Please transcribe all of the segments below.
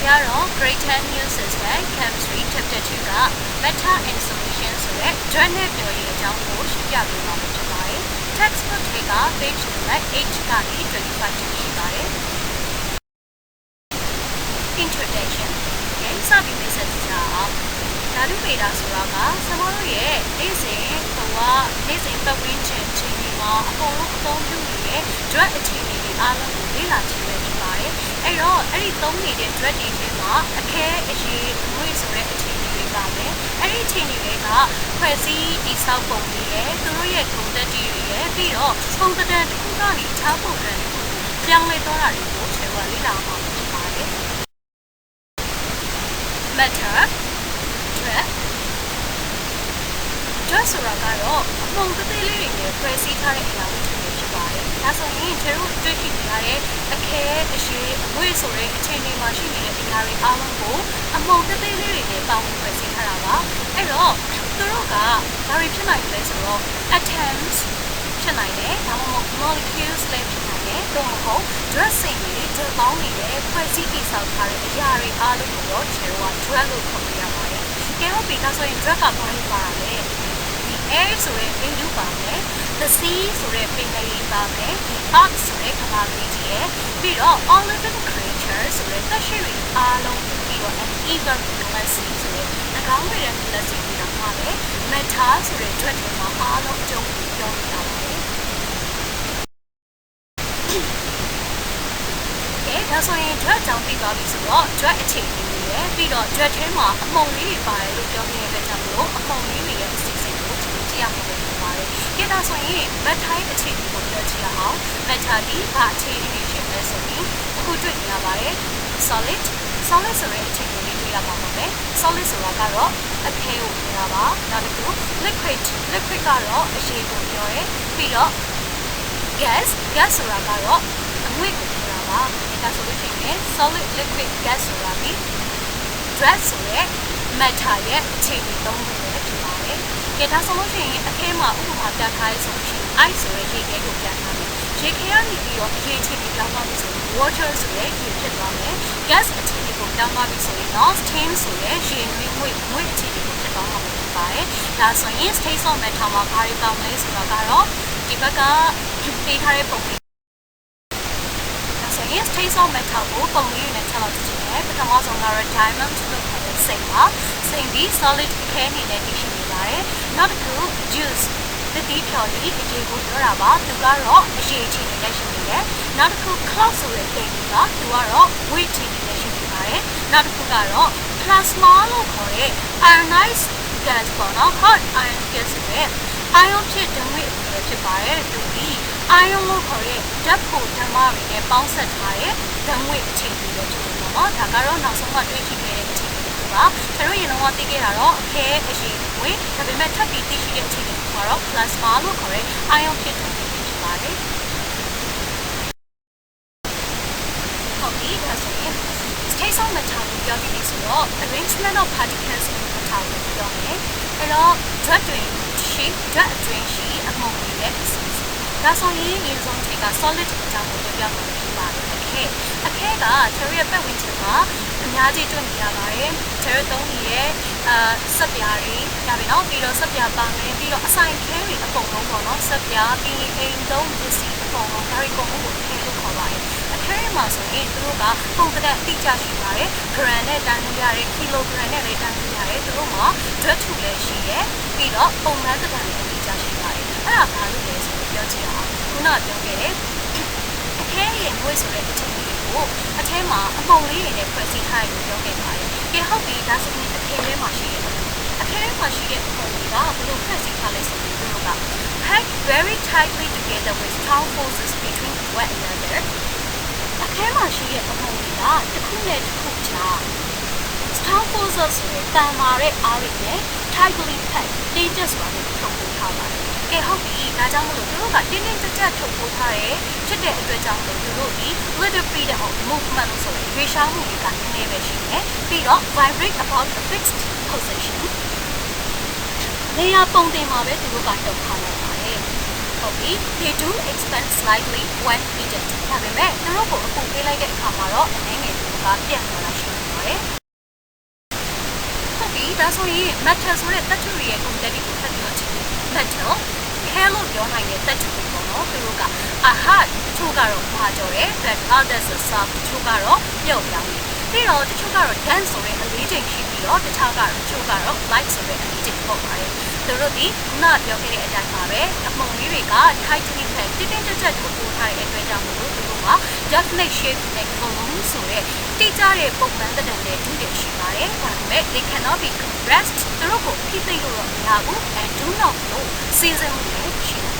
ကတော့ Greater New System Chemistry Chapter 2က Meta and Solution ဆိုတဲ့ drug နဲ့ပြောရေးအကြောင်းကိုရှင်းပြပေးမှာဖြစ်ပါတယ်။ Textbook တွေက page number 8ကနေ25ထိရှိပါတယ်။ Introduction စပြီးမိတ်ဆက်ကြအောင်ဓာတုဗေဒဆိုတာကကျွန်တော်တို့ရဲ့နေ့စဉ်ပတ်ဝန်းကျင်အခြေအနေမှာအကုန်လုံးအသုံးပြုနေတဲ့ drug အခြေအနေတွေအားလုံးကိုလေ့လာကြည့်ရဖြစ်ပါတယ်။အဲ့တော့အဲ့ဒီသုံးနေတဲ့ drug တွေထဲမှာအခဲအရေးအငွေ့ဆိုတဲ့အခြေအနေတွေပါမယ်။အဲ့ဒီအခြေအနေတွေကဖွဲ့စည်းတည်ဆောက်ပုံတွေရဲ့သူတို့ရဲ့ဂုဏ်သတ္တိတွေရဲ့ပြီးတော့ပုံသဏ္ဍာန်တစ်ခုကနေအခြားပုံသဏ္ဍာန်တစ်ခုကိုပြောင်းလဲသွားတာတွေကိုခြေဝါလေ့လာမှာဖြစ်ပါတယ်။ Matter drug ဆိုတာကတော့အပုံသေးသေးလေးတွေနဲ့ဖွဲ့စည်းထားတဲ့အရာတွေဖြစ်ပါတယ်။ဒါဆိုရင်ကျတို့တွေ့ရှိနေရတဲ့အခဲအရှိအငွေ့ဆိုတဲ့အခြေအနေမှာရှိနေတဲ့အရာတွေအားလုံးကိုအပုံသေးသေးလေးတွေနဲ့ပေါင်းဖွဲ့စည်းထားတာပါ။အဲ့တော့သူတို့ကဘာတွေဖြစ်နိုင်လဲဆိုတော့ atoms ဖြစ်နိုင်တယ်။ဒါမှမဟုတ် molecules လည်းဖြစ်နိုင်တယ်။တော့မဟုတ် drug စိတ်တွေဓာတ်ပေါင်းနေတဲ့ဖွဲ့စည်းတည်ဆောက်ထားတဲ့အရာတွေအားလုံးကိုတော့ကျတို့က drug လို့ခေါ်ရပါတယ်။ကဲဟုတ်ပြီဒါဆိုရင် drug ကဘာလို့ပါလဲ။ air ဆိုတဲ့ပင်လူပါမယ် the sea ဆိုတဲ့ပင်လယ်ရေပါမယ် earth ဆိုတဲ့ကမ္ဘာကြီးကြီးရဲ့ပြီးတော့ all living creatures ဆိုတဲ့သက်ရှိတွေအားလုံးပြီးတော့ an even galaxy ဆိုတဲ့၎င်းတွေရဲ့ galaxy တွေတော့ပါမယ် matter ဆိုတဲ့ drug တွေမှာအားလုံးအကျုံးပြောနေတာပါပဲဒါဆိုရင် drug ကြောင့်ပြီးသွားပြီဆိုတော့ drug အခြေအနေတွေရဲ့ပြီးတော့ drug ထဲမှာအမှုန်လေးတွေပါတယ်လို့ပြောနေတဲ့အတွက်ကြောင့်မလို့အမှုန်လေးတွေရဲ့အစီအစဉ်ကိုကြည့်ရမှာဖြစ်ပါတယ်။ဒါဆိုရင် matter အခြေအနေကိုပြောကြည့်ရအောင် matter ဒီဘာအခြေအနေတွေဖြစ်လဲဆိုရင်အခုတွေ့နေရပါတယ် solid ဆိုတဲ့အခြေအနေလေးတွေ့ရမှာပါပဲ။ solid ဆိုတာကတော့အခဲကိုပြောတာပါ။နောက်တစ်ခု liquid ကတော့အရေကိုပြောရဲပြီးတော့ gas ဆိုတာကတော့အငွေ့ကိုပြောတာပါ။ဒါဆိုလို့ရှိရင် solid liquid gas ဆိုတာပြီး drug ဆိုတဲ့ matter ရဲ့အခြေအနေသုံးခုပဲဖြစ်ပါတယ်။ဒါဆိုလို့ရှိရင်အခဲမှာဥပမာပြထားရဆိုရင် ice ဆိုတဲ့ရေခဲကိုပြထားမယ်။ရေခဲကနေပြီးတော့ရေအခြေအနေပြောင်းသွားပြီဆိုရင် water ဆိုတဲ့ရေဖြစ်သွားမယ်။ gas အခြေအနေကိုပြောင်းသွားပြီဆိုရင်တော့ steam ဆိုတဲ့ရေငွေ့အခြေအနေကိုဖြစ်သွားမှာဖြစ်ပါတယ်။ဒါဆိုရင် state of matter မှာဘာတွေပေါင်းလဲဆိုတာကတော့ဒီဘက်ကပေးထားတဲ့ပုံလေးstate of matter ကိုပုံလေးနဲ့ချက်လောက်ကြည့်မယ်ပထမဆုံးကတော့ diamond လို့ခေါ်တဲ့စိတ်ပါစိတ်ဒီ solid အခဲအနေနဲ့တည်ရှိနေပါတယ်နောက်တစ်ခု juice တတိဖြော်လေးအရေကိုပြောတာပါသူကတော့အရေအခြေအနေနဲ့ရှိနေတယ်နောက်တစ်ခု cloud ဆိုတဲ့စိတ်ကသူကတော့ weight အခြေအနေနဲ့ရှိနေပါတယ်နောက်တစ်ခုကတော့ plasma လို့ခေါ်တဲ့ ionized gas ပေါ့နော် hot ion gas ဆိုတဲ့ ion ဖြစ်ဓာတ်ငွေ့အမျိုးဖြစ်ပါတယ်သူဒီ ion လို့ခေါ်တဲ့ဓာတ်ဖို့ဓမ္မတွေနဲ့ပေါင်းစပ်ထားတဲ့ဓာတ်ငွေ့အခြေအနေတွေဖြစ်တယ်ပေါ့နော်ဒါကတော့နောက်ဆုံးမှတွေ့ရှိခဲ့တဲ့အခြေအနေတွေပါကျွန်တော်ရေလုံးဝသိခဲ့တာတော့အခဲအရှိငွေ့ဒါပေမဲ့ထပ်ပြီးသိရှိတဲ့အခြေအနေကတော့ plasma လို့ခေါ်တဲ့ ion ဖြစ်တဲ့ဖြစ်ပါတယ်ဟုတ်ပြီဒါဆိုရင် state of matter ကိုပြောပြီးပြီဆိုတော့ arrangement of particles in matter ကိုပြောမယ်အဲ့တော့ drug တွင်ရှိအမှုန်တွေရဲ့အစီအစဉ်ဒါဆိုရင်ဒီဆုံးထိပ်က solid အကြောင်းကိုပြောပြမှာဖြစ်ပါတယ်အခဲကကျွန်တော်ရဲ့ပတ်ဝန်းကျင်မှာအများကြီးတွေ့နေရပါတယ်ကျွန်တော်သုံးနေတဲ့စက်ပြားတွေဒါပဲเนาะပြီးတော့စက်ပြားပါမယ်ပြီးတော့အဆိုင်ခဲတွေအကုန်လုံးပေါ့เนาะစက်ပြားပြီးအိမ်သုံးပစ္စည်းအကုန်လုံးဒါတွေအကုန်လုံးကိုအခဲလို့ခေါ်ပါတယ်အခဲမှာဆိုရင်သူတို့ကပုံသဏ္ဍာန်အတိအကျရှိပါတယ် gram နဲ့တန်းလို့ရတယ် kilogram နဲ့လည်းတန်းလို့ရတယ်သူတို့မှာ drug 2လည်းရှိတယ်ပြီးတော့ပုံမှန်သဏ္ဍာန်လည်းအတိအကျရှိပါတယ်အဲ့ဒါဘာလို့လဲဆိုတော့ပြောကြည့်အောင်ခုနကပြောခဲ့တဲ့အခဲရဲ့ငွေ့ဆိုတဲ့အခြေအနေကိုအထဲမှာအမှုန်လေးတွေနဲ့ဖွဲ့စည်းထားတယ်လို့ပြောခဲ့ပါတယ်။ကဲဟုတ်ပြီဒါဆိုရင်အခဲထဲမှာရှိတဲ့အမှုန်တွေကဘယ်လိုဖွဲ့စည်းထားလဲဆိုပြီးတို့က pack very tightly together with strong forces between one another အခဲမှာရှိတဲ့အမှုန်တွေကတစ်ခုနဲ့တစ်ခုကြား strong forces ဆိုတဲ့တန်မာတဲ့အားတွေနဲ့ tightly packed တင်းကျပ်စွာနဲ့ထုတ်ပိုးထားပါတယ်။ကဲဟုတ်ပြီဒါကြောင့်မလို့တို့ကတင်းတင်းကြပ်ကြပ်ထုတ်ပိုးထားတဲ့ဖြစ်တဲ့အတွက်ကြောင့်မလို့တို့ဒီ little freedom of movement ဆိုတဲ့ရွေးရှားမှုတွေကနည်းနည်းပဲရှိတယ်ပြီးတော့ vibrate about a fixed position နေရာပုံတင်မှာပဲတို့ကတုံထားလိုက်ပါတယ်ဟုတ်ပြီ they do expand slightly when needed ဒါပေမဲ့တို့ကိုအပူပေးလိုက်တဲ့အခါမှာတော့အနေငယ်တို့ကပြတ်သွားတာရှိနေပါ ဒါဆိုရင် metal ဆိုတဲ့သတ္တုရဲ့ ကုန်တက်တွေကိုဖတ်ပြောချင်တယ် metal ခဲလို့ပြောနိုင်တဲ့သတ္တုတွေပေါ့နော်သူတို့က a hard ချို့ကတော့ဘာကြော်တယ် but others are soft ချို့ကတော့ပြုတ်ပြောင်းတယ်ပြီးတော့တချို့ကတော့ dense ဆိုတဲ့အလေးချိန်ရှိပြီးတော့တခြားကတော့ချို့ကတော့ light ဆိုတဲ့အလေးချိန်ပေါ့ပါတယ်သူတို့ဒီခုနပြောခဲ့တဲ့အတိုင်းပါပဲအမှုံလေးတွေက tightly packed တင်းတင်းကြပ်ကြပ်ထုတ်ပို့ထားတဲ့အတွက်ကြောင့်မို့လို့သူတို့က definite shape နဲ့ volume ဆိုတဲ့တိကျတဲ့ပုံမှန်သဏ္ဍာန်နဲ့တူတယ်ရှိပါတယ်ဒါပေမဲ့ they cannot be compressed သူတို့ကိုဖိသိပ်လို့တော့မရဘူး and do not flow စီစဉ်မှုလည်းရှိတယ်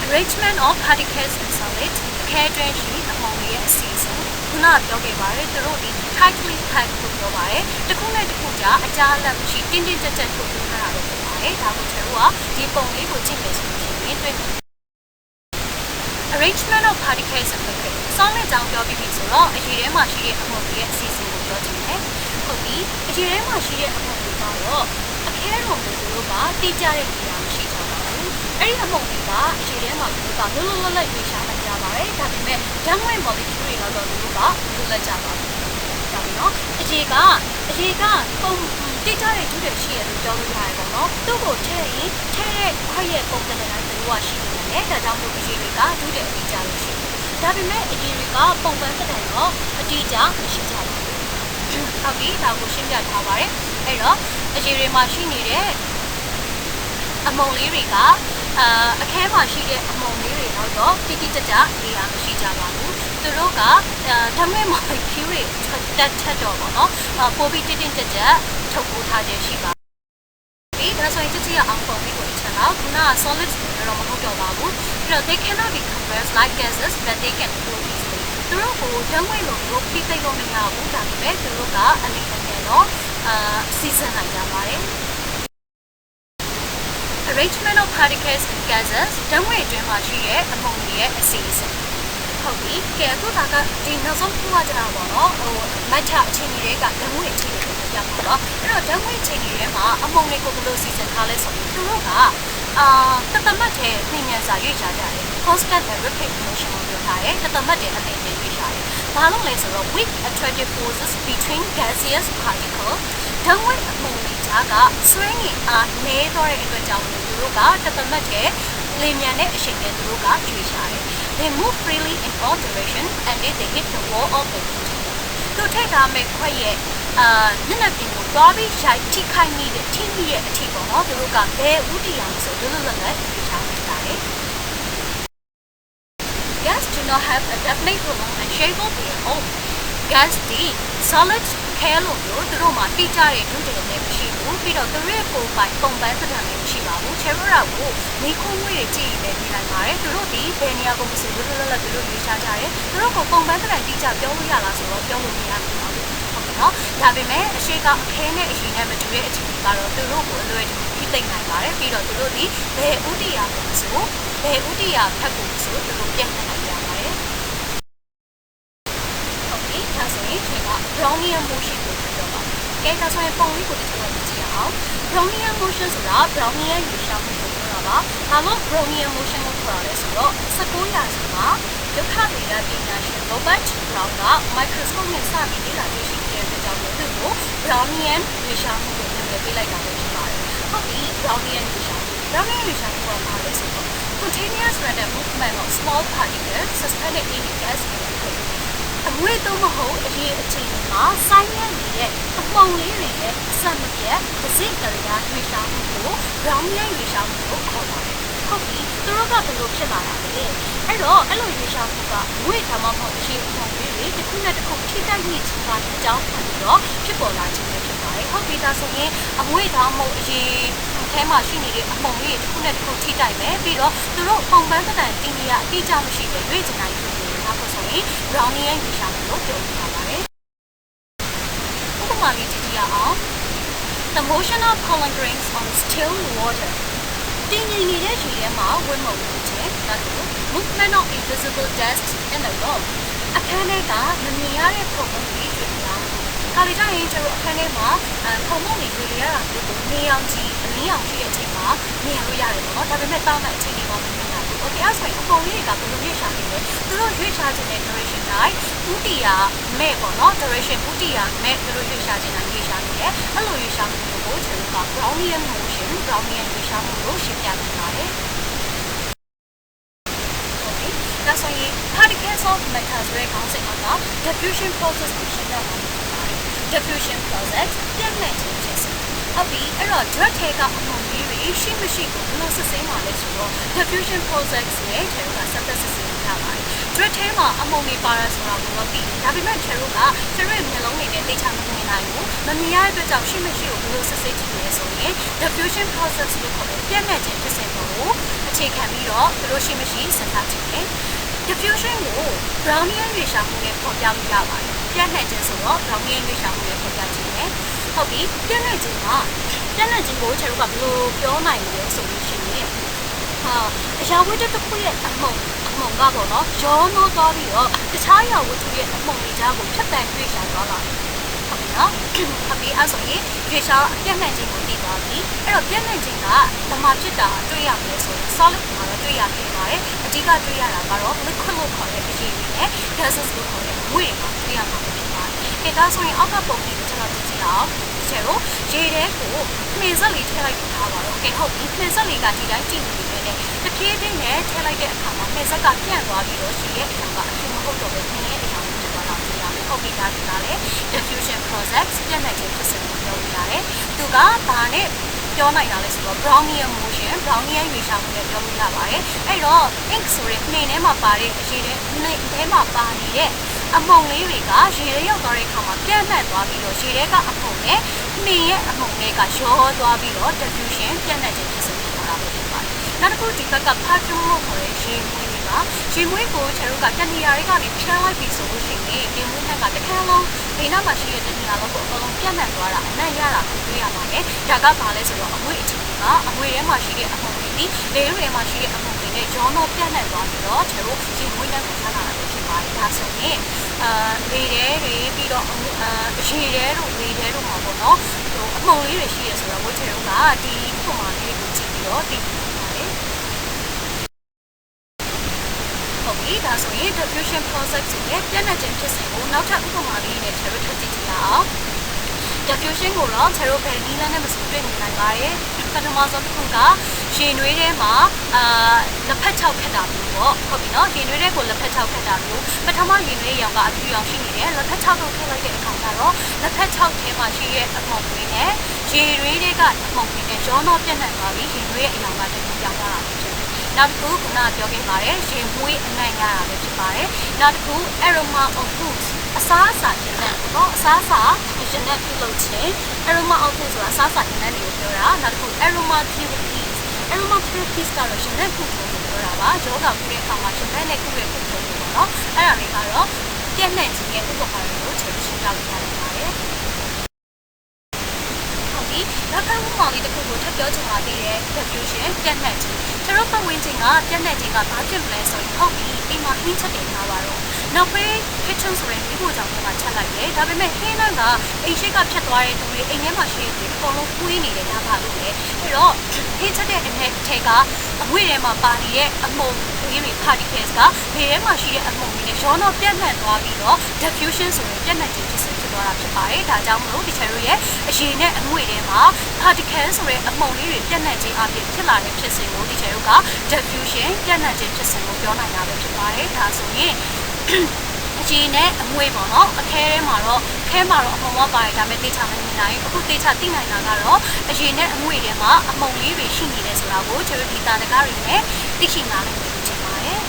Arrangement of particles in solid ခဲတွင်းရှိအမှုံရဲ့အစီအစဉ်ခုနပြောခဲ့ပါတယ်သူတို့ဒီ tightly packed လို့ပြောပါတယ်တစ်ခုနဲ့တစ်ခုကြားအကြားအလတ်မရှိတင်းတင်းကြပ်ကြပ်ထုတ်ထားတာလို့ပြောပါတယ်ဒါကိုကျွန်တော်ကဒီပုံလေးကိုကြည့်မယ်ဆိုရင်တွေ့ Arrangement of particles in liquid ဆောင်းတဲ့ကြောင်းပြောပြီးပြီဆိုတော့အရေထဲမှာရှိတဲ့အမှုံရဲ့အစီအစဉ်ကိုပြောချင်တယ်ဟုတ်ပြီအရေထဲမှာရှိတဲ့အမှုံတွေကတော့အခဲရုံတွေသူတို့ကတိကျတဲ့နေရာမရှိကြပါဘူးအဲ့ဒီအမှုံတွေကအရေထဲမှာသူတို့ကလွတ်လွတ်လပ်လပ်ရွေးရှားနိုင်ကြပါတယ်ဒါပေမဲ့ဓာတ်ငွေ့ molecule တွေကတော့သူတို့ကလွတ်လပ်ကြပါဘူးဒါပေမဲ့အရေကပုံတိကျတဲ့ဒုတိယရှိရလို့ပြောလို့ရတယ်ပေါ့နော်သူ့ကိုထည့်ရင်ထည့်တဲ့ခွက်ရဲ့ပုံစံတိုင်းသူတို့ကရှိနေတယ်ဒါကြောင့်မို့အရေတွေကဒုတိယအတိအကျလို့ရှိတယ်ဒါပေမဲ့အရေတွေကပုံမှန်သက်တယ်တော့အတိအကျမရှိကြဘူးဟုတ်ပြီဒါကိုရှင်းပြထားပါတယ်အဲ့တော့အရေတွေမှာရှိနေတဲ့အမုံလေးတွေကအခဲမှာရှိတဲ့အမုံလေးတွေတော့တိတိကျကျနေရာမရှိကြပါဘူးသူတို့ကဓာတ်ငွေ့ molecule တွေတက်တော့ပေါ့နော်ပိုပြီးတင်းတင်းကျပ်ကျပ်ထုတ်ပိုးထားခြင်းရှိပါပြီဒါဆိုရင်ကြည့်ရအောင်ပုံလေးကိုအချက်တော့ခုနက solid တော့မဟုတ်တော့ပါဘူးပြီးတော့ they cannot be compressed like gases but they can flow easily သူတို့ကိုဓာတ်ငွေ့လိုဖိသိပ်လို့မရဘူးဒါပေမဲ့သူတို့ကအနည်းငယ်တော့စီစဉ်နိုင်ကြပါတယ် Arrangement of particles in gases ဓာတ်ငွေ့အတွင်းမှာရှိတဲ့အမှုန်တွေရဲ့အစီအစဉ်ဟုတ်ပြီကဲအခုကဒီနောက်ဆုံးပြောရကြတာပေါ့နော်မတ်ထအခြေအနေတွေကဓာတ်ငွေ့အခြေအနေကိုပြောပြမှာတော့အဲ့တော့ဓာတ်ငွေ့အခြေအနေတွေမှာအမှုန်တွေကိုဘယ်လိုစီစဉ်ထားလဲဆိုရင်သူတို့ကတသမတ်တဲ့နှိမ့်မြန်စွာရွေ့ရှားကြတယ် constant and rapid motion ကိုပြောထားတယ်တသမတ်တဲ့အသေးသေးရွေ့ရှားတယ်ဘာလို့လဲဆိုတော့ weak attractive forces between gaseous particles ဓာတ်ငွေ့အမှုန်တွေကြားကဆွဲငင်အားနည်းသွားတဲ့အတွက်ကြောင့်သူတို့ကတသမတ်တဲ့လေမြန်တဲ့အချိန်နဲ့သူတို့ကရွေ့ရှားတယ် They move freely in all directions and they hit the wall of the container သူထည့်ထားမဲ့ခွက်ရဲ့မျက်နှာပြင်ကိုသွားပြီးရိုက်ထိခိုက်မိတဲ့အထိပေါ့နော်သူတို့ကဘယ်ဥတီအောင်ဆိုလွတ်လွတ်လပ်လပ်ရွေ့ရှားနေတာလေ Gas do not have a definite volume and shape of their own gas ဒီ solid ခဲလို့မျိုးသူတို့မှာတိကျတဲ့ဒုတိယနဲ့မရှိဘူးပြီးတော့သူတို့ရဲ့ပုံပိုင်းသဏ္ဍာန်လည်းမရှိပါဘူး Cherora ကိုမိခုံးငွေတွေကြည့်ရင်လည်းမြင်နိုင်ပါတယ်သူတို့ဒီဘယ်နေရာကိုမဆိုလွတ်လွတ်လပ်လပ်သူတို့ရွေးချကြတယ်သူတို့ကိုပုံပိုင်းသဏ္ဍာန်တိကျပြောလို့ရလားဆိုတော့ပြောလို့မရဘူးဟုတ်ကဲ့နော်ဒါပေမဲ့အရှိကအခဲနဲ့အရင်နဲ့မတူတဲ့အခြေအနေကတော့သူတို့ကိုအလွယ်တကူဖိသိမ့်နိုင်ပါတယ်ပြီးတော့သူတို့ဒီဘယ်ဥတီယာကိုဆိုဘယ်ဥတီယာဖက်ကိုဆိုသူတို့ပြန်နိုင်ကြပါတယ်ဟုတ်ပြီဒါဆိုရင်ဒီက Brownian motion ကိုပြောပါကဲဒါဆိုရင်ပုံလေးကိုဒီလိုကြည့်အောင် Brownian motion ဆိုတာ Brownian ရွေးရှားမှုကိုပြောတာပါ။ဒါလို့ Brownian motion ကိုခေါ်ရလဲဆိုတော့19ရာစုမှာဒုက္ခတွေရပညာရှင် Robert Brown က microscope နဲ့စပြီးလေ့လာတွေ့ရှိခဲ့တဲ့ကြောင့်လို့သူ့ကို Brownian ရွေးရှားမှုကိုနာမည်ပေးလိုက်တာပဲဖြစ်ပါတယ်။ဟုတ်ပြီ Brownian ရွေးရှားမှု Brownian ရွေးရှားမှုကဘာလဲဆိုတော့ continuous random movement of small particles suspended in a gas liquid အငွေ့တော့မဟုတ်အရေးအချိန်မှာဆိုင်းရနေတဲ့အပုံလေးတွေရဲ့အစမပြတ်ဒစိကလေးကရွေးရှားမှုကို Brownian ရွေးရှားမှုကိုခေါ်ပါတယ်ဟုတ်ပြီသူတို့ကဘယ်လိုဖြစ်လာတာလဲအဲ့တော့အဲ့လိုရွေးရှားမှုကငွေ့ဒါမှမဟုတ်အရေးအပုံလေးတွေတစ်ခုနဲ့တစ်ခုထိတိုက်မိချင်တာအကြောင်းခံပြီးတော့ဖြစ်ပေါ်လာခြင်းပဲဖြစ်ပါတယ်ဟုတ်ပြီဒါဆိုရင်အငွေ့ဒါမှမဟုတ်အရေးအဲမှာရှိနေတဲ့အပုံလေးတွေတစ်ခုနဲ့တစ်ခုထိတိုက်မယ်ပြီးတော့သူတို့ပုံပန်းသဏ္ဍာန်တင်ကြီးအတိအကျမရှိတဲ့ရွေးချင်တိုင်းဖြစ်နေတာပေါ့ဆိုရင် Brownian ရွေးရှားမှုလို့ပြောထားပါတယ်ဥပမာလေးကြည့်ရအောင် The motion of pollen grains on still water တင်းငင်နေတဲ့ရေထဲမှာဝင်းမုံနေခြင်းဒါဆို movement of invisible dust in the room အခန်းထဲကမမြင်ရတဲ့ပုံပုံတွေတွေ့ရအောင်ခါလေးကျရင်ကျွန်တော်အခန်းထဲမှာပုံပုံတွေတွေ့ရတာမျိုးကိုနေအောင်ကြည့်အလင်းအောင်ကြည့်တဲ့အချိန်မှာမြင်လို့ရတယ်ပေါ့နော်ဒါပေမဲ့တောင်းတဲ့အချိန်တွေမှာမမြင်ရဘူး Okay အဲ့ဆိုရင်အပုံလေးတွေကဘယ်လိုရွေးရှားနေလဲသူတို့ရွေးရှားခြင်းတဲ့ duration တိုင်းသူ Utia may or not direction Utia may Russia in a nation here, a Louisian Brownian motion, Brownian Nation motion that's why particles of metals recounting on the diffusion process diffusion process, direct take up among she machine will the same on this diffusion process synthesis direct tema among the paras around the world. Daviman Cheruga, Terrain alone in the time of Minayo, Mania bit of she machine will the city diffusion process look on the energy to say no, a take a mirror, the Roshi machine synthetic. Diffusion will Brownian Risha for Yama, Pianages or Brownian Risha for Yatine. Hobby, Pianages not. Pianages go to a blue, your 9 years solution. Shall we just put it among Gabo, John or Dobby or the tire would be among the Jabo, Japan Risha dollar. Happy as a Risha, Pianages would be Dobby, and a Pianages the Majida, 3 years solid 3 years. Diga Triana, Baro, Liquid College, Gases Wing, Triana. It does when other body Zero, Jade, Nasally tell like power, okay, hope it nasally got it 19 minutes. The kid in there tell like a come on, Mesa got piano, she yet got a few hold of it. Diffusion process, generated to send Tuga, Barnett. Brownian motion, Brownian Risha, thanks for it, name of body, she name of body. Among Lyrica, she come up, Janet Wabilo, she got among me, among Mega show, Wabilo, diffusion, Janet is not a good to pick up Patron for she will go to Cheruga, Channel be solution, they will have the Calon, Pina Machine, the Nialo, Piana, and Nayara, Jaga Palace, William Machine among me, Larry Machine among me, John of Piana, Cheru, she will never buy that so name. She read among she is a Cheruga, the command, that's why diffusion process is energy not a territory. Diffusion will not terrible and spring like Katamazo Kuga, she knew the petal cadamu, he knew the petal cadamu, but Tama Yune Yanga, she needed the petal like a Kangaro, the petal came she among me, she really got among me, John of Janari, he really young. Not cook, not yogi bare, she mui and naya, not cool aroma of foods. A sasa, sasa, is a net below chain, aroma of foods, a sasa in any of not cool aroma pure peas. Aroma pure peas colors, and then cook Rava, Joga, Great Hamash, and then a cool cook, Aramicaro, Janet, and Uboharo, Church, Nakamali the Kubu to go to the diffusion, Janet. Teropa winting up, Janeting up, Artibless or Hobby, in my internet Navarro. No way, kitchens were in people down to my Chalaye, Davime Hinaga, a shake up Chatwari to read a machine with follow Queenie and Navarre. Hello, internet and take a William Badi, a more really party case, the machine among the John of Janet Wabino, diffusions or Janeting. Download the chariot, she net and William, particles were among the energy of the Tilla, kissing the Cheruga, diffusion, energy kissing of your 9 hours to buy it, as we Gene and Wabono, a camera of mobile damage time, who data Tina Nagaro, a Gene and William, among the she needed as well, to read the Garine, teaching Alan to buy it.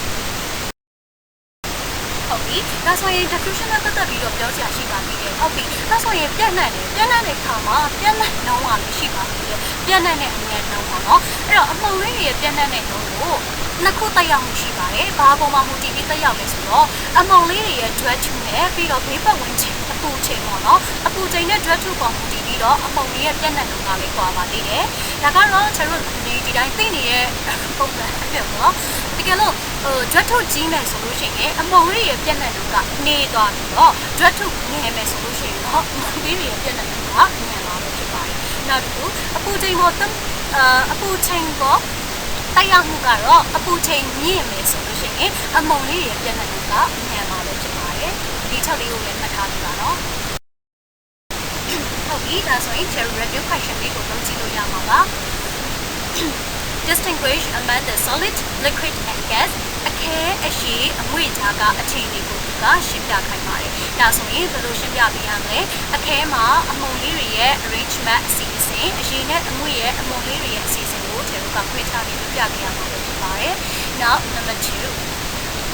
That's why diffusion of the video of Josia Shiba hobby. That's why if Piana Kama, Piana no one Shiba, Piana no one, among really Piana no Nakuta Yamushiba, Babo Mamuti the Yamis, among really a dread to me, bit of paper winching, a puche mono, a putina dread to Bamuti, among me a Piana no Nalikoa, Nagaro, did I think Together, Dreadful Gmail solution, a more real Piananuka, need on Dreadful Name solution, not really a Piananuka, not good, a pudding bottom, a pudding box, a young garo, a pudding name solution, a more real Piananuka, never to buy it. ဒီချက်လေးကိုလည်းမှတ်ထားပြီးပါနော်ဟုတ်ပြီဒါဆိုရင် theory review question လေးကိုလုပ်ကြည့်လို့ရမှာပါ distinguish among the solid liquid and gas အခဲအရှိအမွေကြားကအချိန်လေးကိုသူကရှင်းပြခိုင်းပါတယ်ဒါဆိုရင်ဘယ်လိုရှင်းပြပေးရမလဲအခဲမှာအမုံလေးတွေရဲ့ arrangement အစီအစဉ်အရင်နဲ့အမွေရဲ့အမုံလေးတွေရဲ့အစီအစဉ်ကိုtheoryကခွဲခြားပြီးပြပြရမှာဖြစ်ပါတယ် now number 2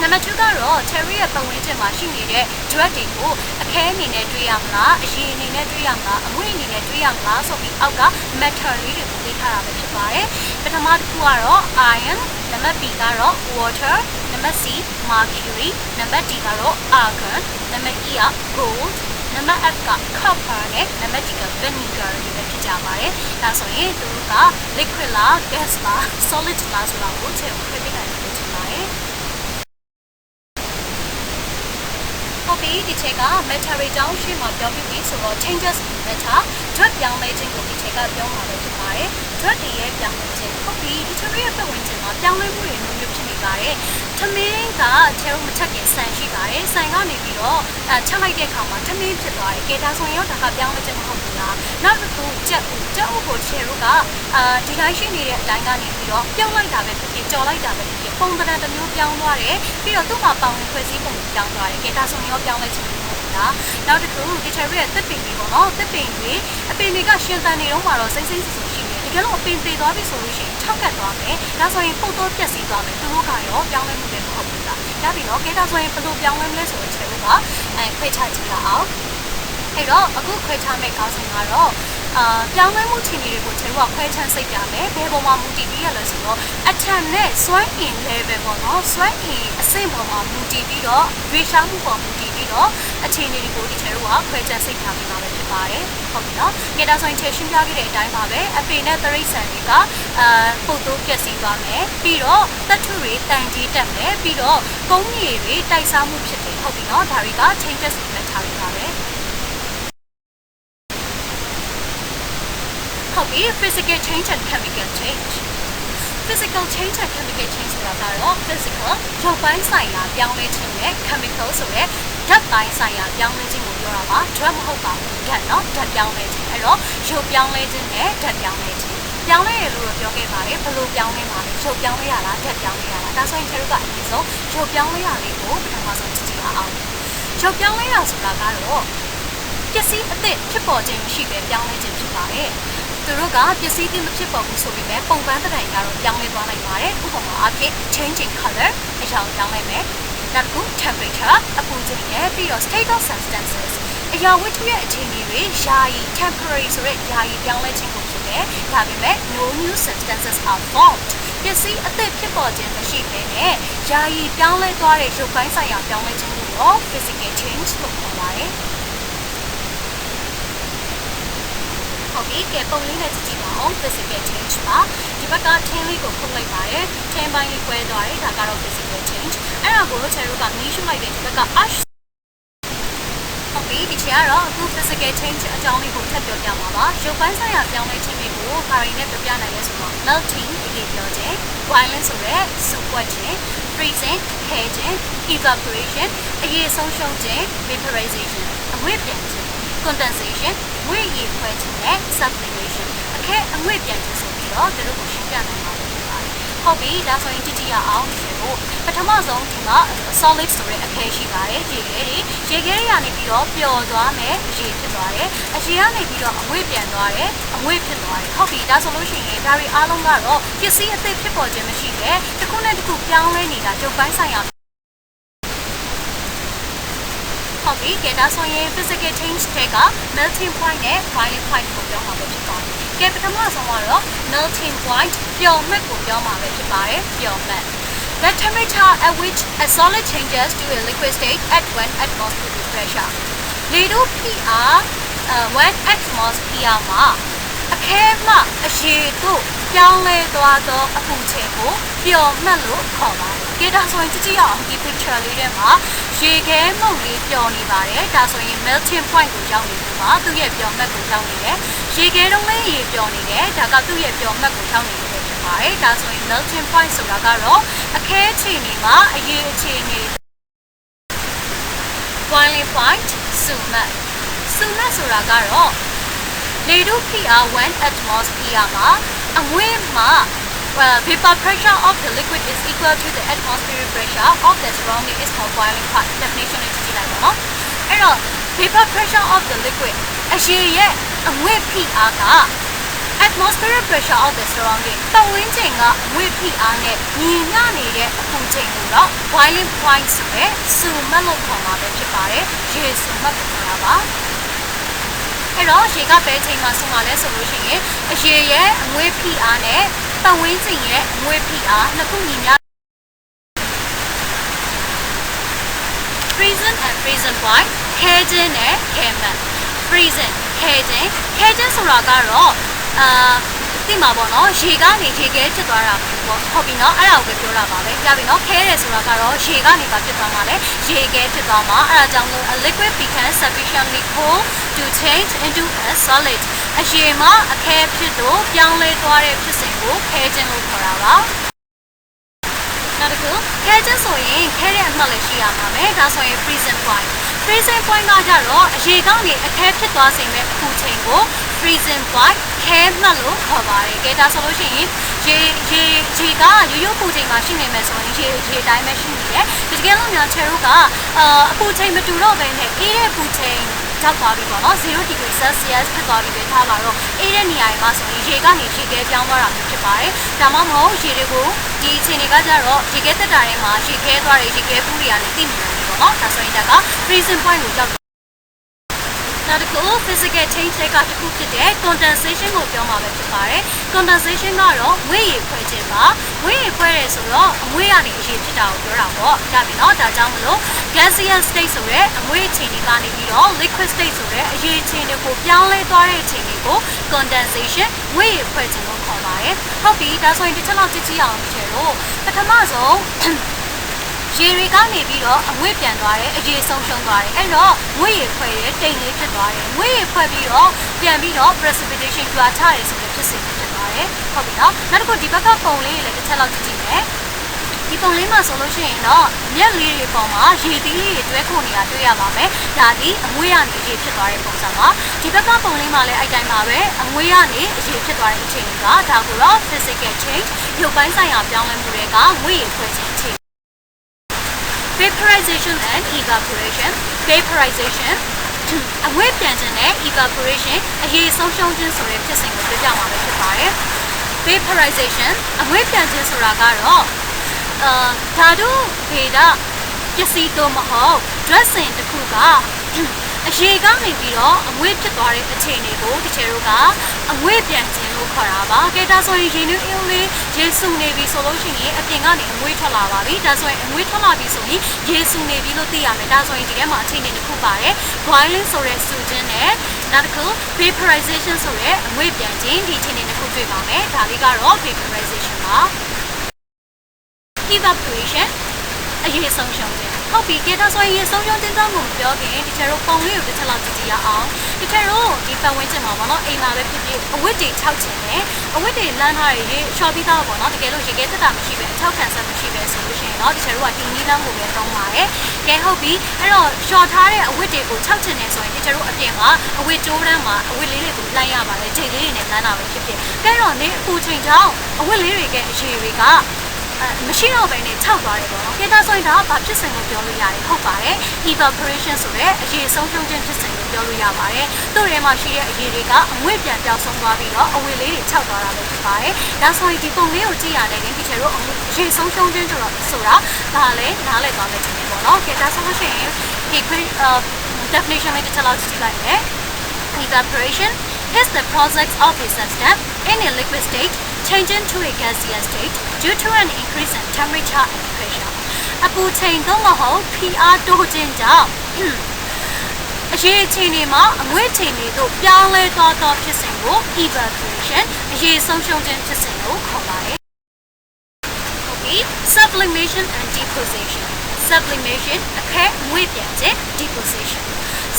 number 2ကတော့ theory ရဲ့ပတ်ဝန်းကျင်မှာရှိနေတဲ့ drug တွေကိုအခဲအနေနဲ့တွေးရမလားအရင်အနေနဲ့တွေးရမလားအမွေအနေနဲ့တွေးရမလားဆိုပြီးအောက်က metal လေးတွေကိုပေးထားတာပဲဖြစ်ပါတယ်ပထမတစ်ခုကတော့ iron နံပါတ် B ကတော့ water နံပါတ် C mercury နံပါတ် D ကတော့ argon နံပါတ် E က gold နံပါတ် F က copper နဲ့နံပါတ် G က vinegar တွေပဲဖြစ်ကြပါတယ်ဒါဆိုရင်သူက liquid လား gas လား solid လားဆိုတာကိုထည့်ပေးပြနိုင်တယ်ဖြစ်ပါတယ်ဟုတ်ပြီဒီချက်က metal တွေတောင်းရှင်းမှာပြောပြပြီးဆိုတော့ changes in metal drug ပြောင်းလဲခြင်းကိုဒီချက်ကပြောမှာပဲဖြစ်ပါတယ် drug တွေရဲ့ပြောင်းလဲခြင်းဟုတ်ပြီဒီ theory ရဲ့ပတ်ဝန်းကျင်မှာပြောင်းလဲမှုတွေမျိုးမျိုးဖြစ်နေပါတယ်သမင်းကထဲမထက်ခင်ဆန်ရှိပါတယ်ဆန်ကနေပြီးတော့ချက်လိုက်တဲ့အခါမှာသမင်းဖြစ်သွားတယ်ကဲဒါဆိုရင်တော့ဒါကပြောင်းလဲခြင်းမဟုတ်ဘူးလားနောက်တစ်ခုကြက်ဥကိုချေတို့ကဒီတိုင်းရှိနေတဲ့အတိုင်းကနေပြီးတော့ပြောင်းလိုက်တာပဲဖြစ်ဖြစ်ကြော်လိုက်တာပဲဖြစ်ဖြစ်ပုံသဏ္ဍာန်တစ်မျိုးပြောင်းသွားတယ်ပြီးတော့သူ့မှာပေါင်ဖွဲ့စည်းပုံပြောင်းသွားတယ်ကဲဒါဆိုရင်တော့ပြောင်းလဲခြင်းမဟုတ်ဘူးလားနောက်တစ်ခုဒီ theory ရဲ့သစ်ပင်တွေပေါ့နော်သစ်ပင်တွေအပင်တွေကရှင်သန်နေတော့မှတော့စိမ့်စိမ့်ဆူဆူရှိနေတကယ်လို့အပင်သေးသွားပြီဆိုလို့ရှိရင်ထောက်ကတ်သွားမယ်ဒါဆိုရင်ပုတ်တော့ပြက်စီးသွားမယ်သူတို့ကရောပြောင်းလဲမှုတွေမဟုတ်ဘူးလားဒါပြီးတော့ကဲဒါဆိုရင်ဘယ်လိုပြောင်းလဲမလဲဆိုတော့ခြေလို့ကခွဲခြားကြည့်ရအောင်အဲ့တော့အခုခွဲခြားမဲ့ခေါင်းစဉ်ကတော့ပြောင်းလဲမှုခြေနေတွေကိုခြေလို့ခွဲခြားစိတ်ပြမယ်ဘယ်ပုံမှာမူတည်ပြီးရလဲဆိုတော့အထန်နဲ့စွမ်းအင် level ပေါ့နော်စွမ်းအင်အဆင့်ပေါ်မှာမူတည်ပြီးတော့ရွေးရှားမှုပေါ်မူတည်ပြီးတော့အခြေအနေတွေကိုဒီခြေလို့ခွဲခြားစိတ်ထားပြီးမှာပဲဖြစ်ပါတယ်ဟုတ်ပြီနော်ကဲဒါဆိုရင်ခြေရှင်းပြခဲ့တဲ့အတိုင်းပါပဲအပင်နဲ့တရိတ်ဆန်တွေကပုတ်တိုးပြက်စီးသွားမယ်ပြီးတော့တတ်ထုတွေတန်ကြီးတက်မယ်ပြီးတော့ကုန်းကြီးတွေတိုက်စားမှုဖြစ်တယ်ဟုတ်ပြီနော်ဒါတွေက changes in metal တွေပါပဲဟုတ်ပြီ physical change and chemical change physical change and chemical change ဆိုတာကတော့ physical ရုပ်ပိုင်းဆိုင်ရာပြောင်းလဲခြင်းနဲ့ chemical ဆိုတဲ့ဓာတ်ပိုင်းဆိုင်ရာပြောင်းလဲခြင်းကိုပြောတာပါ drug မဟုတ်ပါဘူးဓာတ်နော်ဓာတ်ပြောင်းလဲခြင်းအဲ့တော့ရုပ်ပြောင်းလဲခြင်းနဲ့ဓာတ်ပြောင်းလဲခြင်းပြောင်းလဲရလို့ပြောခဲ့ပါတယ်ဘယ်လိုပြောင်းလဲမှာလဲရုပ်ပြောင်းလဲရလားဓာတ်ပြောင်းလဲရလားဒါဆိုရင်ကျွန်တော်ကအရင်ဆုံးရုပ်ပြောင်းလဲရလေးကိုပထမဆုံးကြည့်ကြည့်အောင်ရုပ်ပြောင်းလဲရဆိုတာကတော့ပစ္စည်းအသစ်ဖြစ်ပေါ်ခြင်းမရှိပဲပြောင်းလဲခြင်းဖြစ်ပါတယ်သူတို့ကပစ္စည်းတွေမဖြစ်ပေါ်ဘူးဆိုပေမဲ့ပုံပန်းတိုင်ကတော့ပြောင်းလဲသွားနိုင်ပါတယ်ဥပမာအဖြစ် changing color အကြောင်းပြောင်းလဲမယ်နောက်တစ်ခု temperature အပူချိန်နဲ့ပြီးတော့ state of substances အရာဝတ္ထုရဲ့အခြေအနေတွေယာယီ temporary ဆိုတဲ့ယာယီပြောင်းလဲခြင်းကိုဖြစ်တယ်ဒါပေမဲ့ no new substances are formed ပစ္စည်းအသစ်ဖြစ်ပေါ်ခြင်းမရှိဘဲနဲ့ယာယီပြောင်းလဲသွားတဲ့ရုပ်ပိုင်းဆိုင်ရာပြောင်းလဲခြင်းကိုတော့ physical change လို့ခေါ်ပါတယ်ဟုတ်ပြီကဲပုံလေးနဲ့ကြည့်ကြည့်ပါအောင် physical change ပါဒီဘက်ကထင်းလေးကိုဖုတ်လိုက်ပါတယ်ထင်းပိုင်းလေးကွဲသွားတယ်ဒါကတော့ physical change အဲ့ဒါကိုကျွန်တော်တို့ကမီးရှို့လိုက်တဲ့ဒီဘက်က ash ဟုတ်ပြီဒီချက်ကတော့အခု physical change အကြောင်းလေးကိုထပ်ပြောပြမှာပါရုပ်ပိုင်းဆိုင်ရာပြောင်းလဲခြင်းတွေကိုဘာတွေနဲ့ပြောပြနိုင်လဲဆိုတော့ melting ဒီပြောခြင်း boiling ဆိုတဲ့စုပွက်ခြင်း freezing ခဲခြင်း evaporation အရေးဆုံးရှုံးခြင်း vaporization အငွေ့ပြန်ခြင်း condensation ငွေ့ရည်ခွဲခြင်းနဲ့ sublimation အခဲအငွေ့ပြန်ခြင်းဆိုပြီးတော့တို့ကိုရှင်းပြနိုင်ပါမယ်ဟုတ်ပြီဒါဆိုရင်ကြည့်ကြည့်ရအောင်ဒီလိုပထမဆုံးဒီမှာ solid ဆိုတဲ့အခဲရှိပါတယ်ရေခဲတွေကနေပြီးတော့ပျော်သွားမယ်ရေဖြစ်သွားတယ်အရေကနေပြီးတော့အငွေ့ပြန်သွားတယ်အငွေ့ဖြစ်သွားတယ်ဟုတ်ပြီဒါဆိုလို့ရှိရင်ဒါတွေအားလုံးကတော့ပစ္စည်းအသစ်ဖြစ်ပေါ်ခြင်းမရှိပဲတစ်ခုနဲ့တစ်ခုပြောင်းလဲနေတာရုပ်ပိုင်းဆိုင်ရာဟုတ်ပြီကဲဒါဆိုရင် physical change တွေက melting point နဲ့ boiling point ကိုပြောမှာပဲဖြစ်ပါတယ်ကဲပထမဆုံးကတော့ melting point ပျော်မှတ်ကိုပြောမှာပဲဖြစ်ပါတယ်ပျော်မှတ် the temperature at which a solid changes to a liquid state at 1 atmosphere pressure လေတို့ဖိအား1 atmosphere မှာအခဲမှအရေတို့ပြောင်းလဲသွားသောအပူချိန်ကိုပျော်မှတ်လို့ခေါ်ပါတယ်ကဲဒါဆိုရင်ကြည့်ကြည့်အောင်ဒီ picture လေးထဲမှာရေခဲမုန့်လေးပျော်နေပါတယ်ဒါဆိုရင် melting point ကိုရောက်နေပြီပါသူ့ရဲ့ပျော်မှတ်ကိုရောက်နေတယ်ရေခဲတုံးလေးရေပျော်နေတယ်ဒါကသူ့ရဲ့ပျော်မှတ်ကိုရောက်နေတယ်ဖြစ်ပါတယ်ဒါဆိုရင် melting point ဆိုတာကတော့အခဲအခြေအနေမှာအရေအခြေအနေ boiling point စုမှတ်ဆိုတာကတော့လေထုဖိအား 1 atmosphere မှာအငွေ့မှာ vapor pressure of the liquid is equal to the atmospheric pressure of the surrounding is called boiling point definition နဲ့ကြည့်လိုက်ပါနော်အဲ့တော့ vapor pressure of the liquid အရေရဲ့အငွေ့ဖိအားက atmospheric pressure of the surrounding ပတ်ဝန်းကျင်ကအငွေ့ဖိအားနဲ့ညီမျှနေတဲ့အပူချိန်ကိုတော့ boiling point ဆိုတဲ့စုမှတ်လို့ခေါ်မှာပဲဖြစ်ပါတယ်ရေစုမှတ်ကိုခေါ်တာပါအဲ့တော့ရေကဘယ်ချိန်မှာစုမှာလဲဆိုလို့ရှိရင်အရေရဲ့အငွေ့ဖိအားနဲ့ပတ်ဝန်းကျင်ရဲ့အငွေ့ဖိအားနှစ်ခုညီမျှ freezing and freezing point ခဲခြင်းနဲ့ခဲမှတ် freezing ခဲခြင်းဆိုတာကတော့သိမှာပေါ့နော်ရေကနေရေခဲဖြစ်သွားတာပေါ့ဟုတ်ပြီနော်အဲ့ဒါကိုပြောတာပါပဲကြားပြီနော်ခဲတယ်ဆိုတာကတော့ရေကနေပါဖြစ်သွားမှာလေရေခဲဖြစ်သွားမှာအဲ့ဒါကြောင့်လို့ a liquid becomes sufficiently cold to change into a solid အရေမှာအခဲဖြစ်လို့ပြောင်းလဲသွားတဲ့ဖြစ်စဉ်ကိုခဲခြင်းလို့ခေါ်တာပါနောက်တစ်ခုခဲခြင်းဆိုရင်ခဲတဲ့အမှတ်လည်းရှိရမှာပဲဒါဆိုရင် freezing point ကကြတော့အရေကနေအခဲဖြစ်သွားစေမဲ့အပူချိန်ကို freezing point ခဲမှတ်လို့ခေါ်ပါတယ်။ကဲဒါဆိုလို့ရှိရင်ရေကရိုးပူချိန်မှာရှိနေမယ်ဆိုရင်ရေတိုင်းပဲရှိနေတယ်။ဒီကဲလို့များချယ်တို့ကအပူချိန်မတူတော့ဘဲနဲ့အေးတဲ့ပူချိန်ရောက်သွားပြီပေါ့နော်0 degree Celsius ဖြစ်သွားပြီပဲထားပါတော့အေးတဲ့နေရာတွေမှာဆိုရင်ရေကနေရေခဲပြောင်းသွားတာမျိုးဖြစ်ပါတယ်။ဒါမှမဟုတ်ရေတွေကိုဒီအချိန်တွေကကြတော့ရေခဲတက်တာတွေမှာရေခဲသွားတယ်ရေခဲပူတွေကနေသိနေတယ်ပေါ့နော်ဒါဆိုရင်ဒါက freezing point ကိုရောက်နောက်တစ်ခု physical change တွေကတစ်ခုဖြစ်တဲ့ condensation ကိုပြောမှာပဲဖြစ်ပါတယ် condensation ကတော့ငွေ့ရည်ဖွဲ့ခြင်းပါငွေ့ရည်ဖွဲ့ရဲဆိုတော့အငွေ့ကနေအရေဖြစ်တာကိုပြောတာပေါ့ဒါပြီနော်ဒါကြောင့်မလို့ gaseous state ဆိုတဲ့အငွေ့အခြေအနေကနေပြီးတော့ liquid state ဆိုတဲ့အရေအခြေအနေကိုပြောင်းလဲသွားတဲ့အခြေအနေကို condensation ငွေ့ရည်ဖွဲ့ခြင်းလို့ခေါ်ပါတယ်ဟုတ်ပြီဒါဆိုရင်တစ်ချက်လောက်ကြည့်အောင်ချေလို့ပထမဆုံးရေတွေကနေပြီးတော့အငွေ့ပြန်သွားတယ်အရေဆုံးရှုံးသွားတယ်အဲ့တော့ငွေ့ရည်ဖွဲ့တဲ့တိမ်လေးဖြစ်သွားတယ်ငွေ့ရည်ဖွဲ့ပြီးတော့ပြန်ပြီးတော့ precipitation ကြွားချရဲဆိုတဲ့ဖြစ်စဉ်ဖြစ်သွားတယ်ဟုတ်ပြီနော်နောက်တစ်ခုဒီဘက်ကပုံလေးလည်းတစ်ချက်လောက်ကြည့်မယ်ဒီပုံလေးမှာဆိုလို့ရှိရင်တော့မျက်လေးတွေပေါ်မှာရေသီးလေးတွေတွဲခုနေတာတွေ့ရပါမယ်ဒါဒီအငွေ့ကနေရေဖြစ်သွားတဲ့ပုံစံပါဒီဘက်ကပုံလေးမှာလည်းအဲ့တိုင်းပါပဲအငွေ့ကနေရေဖြစ်သွားတဲ့အခြေအနေကဒါကိုတော့ physical change ရုပ်ပိုင်းဆိုင်ရာပြောင်းလဲမှုတွေကငွေ့ရည်ဖွဲ့ခြင်းအခြေvaporization and evaporation vaporization အငွေ့ပြန်ခြင်းနဲ့ evaporation အရေဆုံးရှုံးခြင်းဆိုတဲ့ဖြစ်စဉ်ကိုပြောပြမှာပဲဖြစ်ပါတယ် vaporization အငွေ့ပြန်ခြင်းဆိုတာကတော့ဓာတုဗေဒပစ္စည်းတို့မဟုတ် dressing တစ်ခုကအရေကနေပြီးတော့အငွေ့ဖြစ်သွားတဲ့အခြေအနေကိုတချို့တို့ကအငွေ့ပြန်ခြင်းလို့ခေါ်တာပါကဲဒါဆိုရင်ရေနွေးအင်းလေးရေစုနေပြီဆိုလို့ရှိရင်အပြင်ကနေအငွေ့ထွက်လာပါပြီဒါဆိုရင်အငွေ့ထွက်လာပြီဆိုရင်ရေစုနေပြီလို့သိရမယ်ဒါဆိုရင်ဒီထဲမှာအခြေအနေတစ်ခုပါတယ် boiling ဆိုတဲ့စုခြင်းနဲ့နောက်တစ်ခု vaporization ဆိုတဲ့အငွေ့ပြန်ခြင်းဒီအခြေအနေတစ်ခုတွေ့ပါမယ်ဒါလေးကတော့ vaporization ပါ evaporation အရေဆုံးရှုံးခြင်းဟုတ်ပြီကဲဒါဆိုရင်ရေဆုံးရှုံးခြင်းတော့မပြောခင်ဒီချေတို့ပုံလေးကိုတစ်ချက်လောက်ကြည့်ကြရအောင်ဒီချေတို့ဒီပတ်ဝန်းကျင်မှာပေါ့နော်အိမ်မှာပဲဖြစ်ဖြစ်အဝတ်တွေ၆ချင်တယ်အဝတ်တွေလမ်းထားရရေရှော့ပြီးသားပေါ့နော်တကယ်လို့ရေခဲတက်တာမရှိပဲအထောက်ခံဆက်မရှိပဲဆိုလို့ရှိရင်တော့ဒီချေတို့ကဒီနီးလမ်းကိုပဲသုံးပါတယ်ကဲဟုတ်ပြီအဲ့တော့ရှော့ထားတဲ့အဝတ်တွေကို၆ချင်တယ်ဆိုရင်ဒီချေတို့အပြင်မှာအဝတ်ကြိုးတန်းမှာအဝတ်လေးတွေကိုလှမ်းရပါတယ်ချိန်လေးတွေနဲ့လမ်းတာပဲဖြစ်ဖြစ်ကဲတော့နေအပူချိန်ကြောင့်အဝတ်လေးတွေကအရေတွေကမရှိတော့ဘဲနဲ့ခြောက်သွားတယ်ပေါ့နော်။ဒါဆိုရင်ဒါကဘာဖြစ်စဉ်ကိုပြောလို့ရတယ်ဟုတ်ပါတယ်။ evaporation ဆိုတဲ့အရေဆုံးရှုံးခြင်းဖြစ်စဉ်ကိုပြောလို့ရပါတယ်။သူ့ထဲမှာရှိတဲ့အရေတွေကအငွေ့ပြန်ပြောင်းဆုံးသွားပြီးတော့အဝေလေးတွေခြောက်သွားတာပဲဖြစ်ပါတယ်။ဒါဆိုရင်ဒီပုံလေးကိုကြည့်ရတယ်ဒီချေတို့အရေဆုံးရှုံးခြင်းဆိုတာဒါလည်းနားလည်သွားမယ်ခြင်းပေါ့နော်။ဒါဆိုလို့ရှိရင်ဒီ definition လေးတစ်ချက်လောက်ကြည့်လိုက်မယ် evaporation is the process of a substance in a liquid state changing to a gaseous state due to an increase in temperature and pressure အပူချိန်သို့မဟုတ်ဖိအားတိုးခြင်းကြောင့်အရေချိန်တွေမှာအငွေ့ချိန်တွေတို့ပြောင်းလဲသွားသောဖြစ်စဉ်ကို evaporation အရေဆုံးရှုံးခြင်းဖြစ်စဉ်ကိုခေါ်ပါတယ်ဟုတ်ပြီ sublimation and deposition sublimation အခဲအငွေ့ပြန်ခြင်း deposition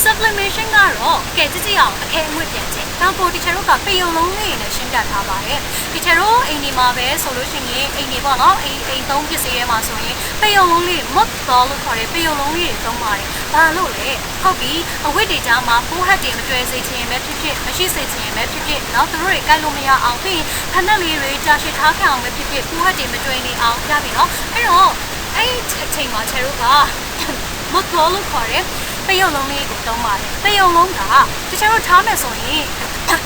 sublimation ကတော့ကဲကြည့်အောင်အခဲအငွေ့ပြန်ခြင်း နောက်ကိုဒီချေတို့ကပေယုံလုံးလေးနဲ့ရှင်းပြထားပါတယ်ဒီချေတို့အိမ်ဒီမှာပဲဆိုလို့ရှိရင်အိမ်ဒီပေါ့နော်အိမ်သုံးပစ္စည်းထဲမှာဆိုရင်ပေယုံလုံးလေး moth ball လို့ခေါ်တယ်ပေယုံလုံးလေးတွေသုံးပါတယ်ဘာလို့လဲဟုတ်ပြီအဝတ်တွေကြားမှာဖိုးဟတ်တွေမတွေ့စေချင်ပဲဖြစ်ဖြစ်မရှိစေချင်ပဲဖြစ်ဖြစ်เนาะသူတို့တွေကိုက်လို့မရအောင်ပြီးဖက်နဲ့လေးတွေကြာရှည်ထားခံအောင်ပဲဖြစ်ဖြစ်ဖိုးဟတ်တွေမတွေ့နေအောင်ရပြီเนาะအဲ့တော့အဲ့အချိန်မှာချေတို့က moth ball လို့ခေါ်တယ်ပေယုံလုံးလေးကိုသုံးပါတယ်ပေယုံလုံးကတချို့တို့ထားမယ်ဆိုရင်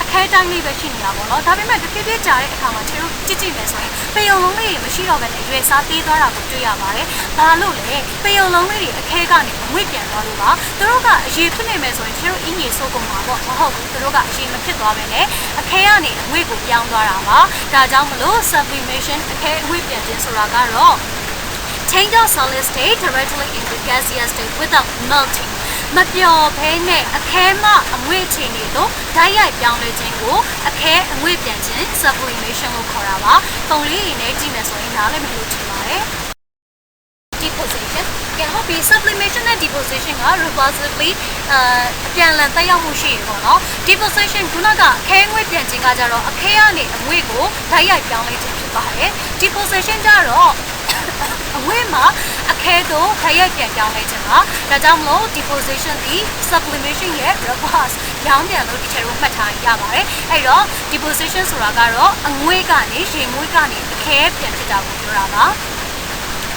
အခဲတိုင်းလေးပဲရှိနေတာပေါ့နော်ဒါပေမဲ့တဖြည်းဖြည်းကြာတဲ့အခါမှာကျတို့ကြည့်မယ်ဆိုရင်ပေယုံလုံးလေးတွေမရှိတော့ဘဲနဲ့ရွယ်စားသေးသွားတာကိုတွေ့ရပါတယ်ဘာလို့လဲပေယုံလုံးလေးတွေအခဲကနေငွေ့ပြန်သွားလို့ပါသူတို့ကအရေးဖြစ်နေမယ်ဆိုရင်ကျတို့အင်းကြီးစိုးကုန်မှာပေါ့မဟုတ်ဘူးသူတို့ကအရေးမဖြစ်သွားဘဲနဲ့အခဲကနေငွေ့ကိုပြောင်းသွားတာပါဒါကြောင့်မလို့ sublimation အခဲငွေ့ပြန်ခြင်းဆိုတာကတော့ change of solid state directly into gaseous state without melting မပျော်ဘဲနဲ့အခဲမှအငွေ့ချင်နေလို့ဓာတ်ရိုက်ပြောင်းလဲခြင်းကိုအခဲအငွေ့ပြန်ခြင်း sublimation လို့ခေါ်တာပါပုံလေးတွေနဲ့ကြည့်မယ်ဆိုရင်နားလည်မယ်လို့ထင်ပါတယ် deposition ကဲဟုတ်ပြီ sublimation နဲ့ deposition က reversibly အပြန်အလှန်သက်ရောက်မှုရှိရပေါ့နော် deposition ခုနကအခဲငွေ့ပြန်ခြင်းကကြတော့အခဲကနေအငွေ့ကိုဓာတ်ရိုက်ပြောင်းလဲခြင်းဖြစ်ပါတယ် deposition ကြတော့အငွေ့မှာအခဲကိုဓာတ်ရိုက်ပြန်ပြောင်းလဲခြင်းပါဒါကြောင့်မလို့ deposition ဒီ sublimation ရဲ့ reverse ရောင်းပြန်လို့ဒီချက်ကိုမှတ်ထားရပါတယ်အဲ့တော့ deposition ဆိုတာကတော့အငွေ့ကနေရေငွေ့ကနေအခဲပြန်ဖြစ်တာကိုပြောတာပါ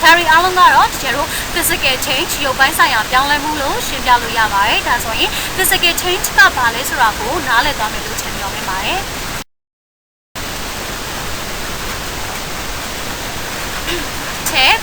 ဒါရီအားလုံးကတော့ဒီကျတော့ physical change ရုပ်ပိုင်းဆိုင်ရာပြောင်းလဲမှုလို့ရှင်းပြလို့ရပါတယ်ဒါဆိုရင် physical change ကဘာလဲဆိုတာကိုနားလည်သွားမယ်လို့ထင်ပြောမိပါတယ်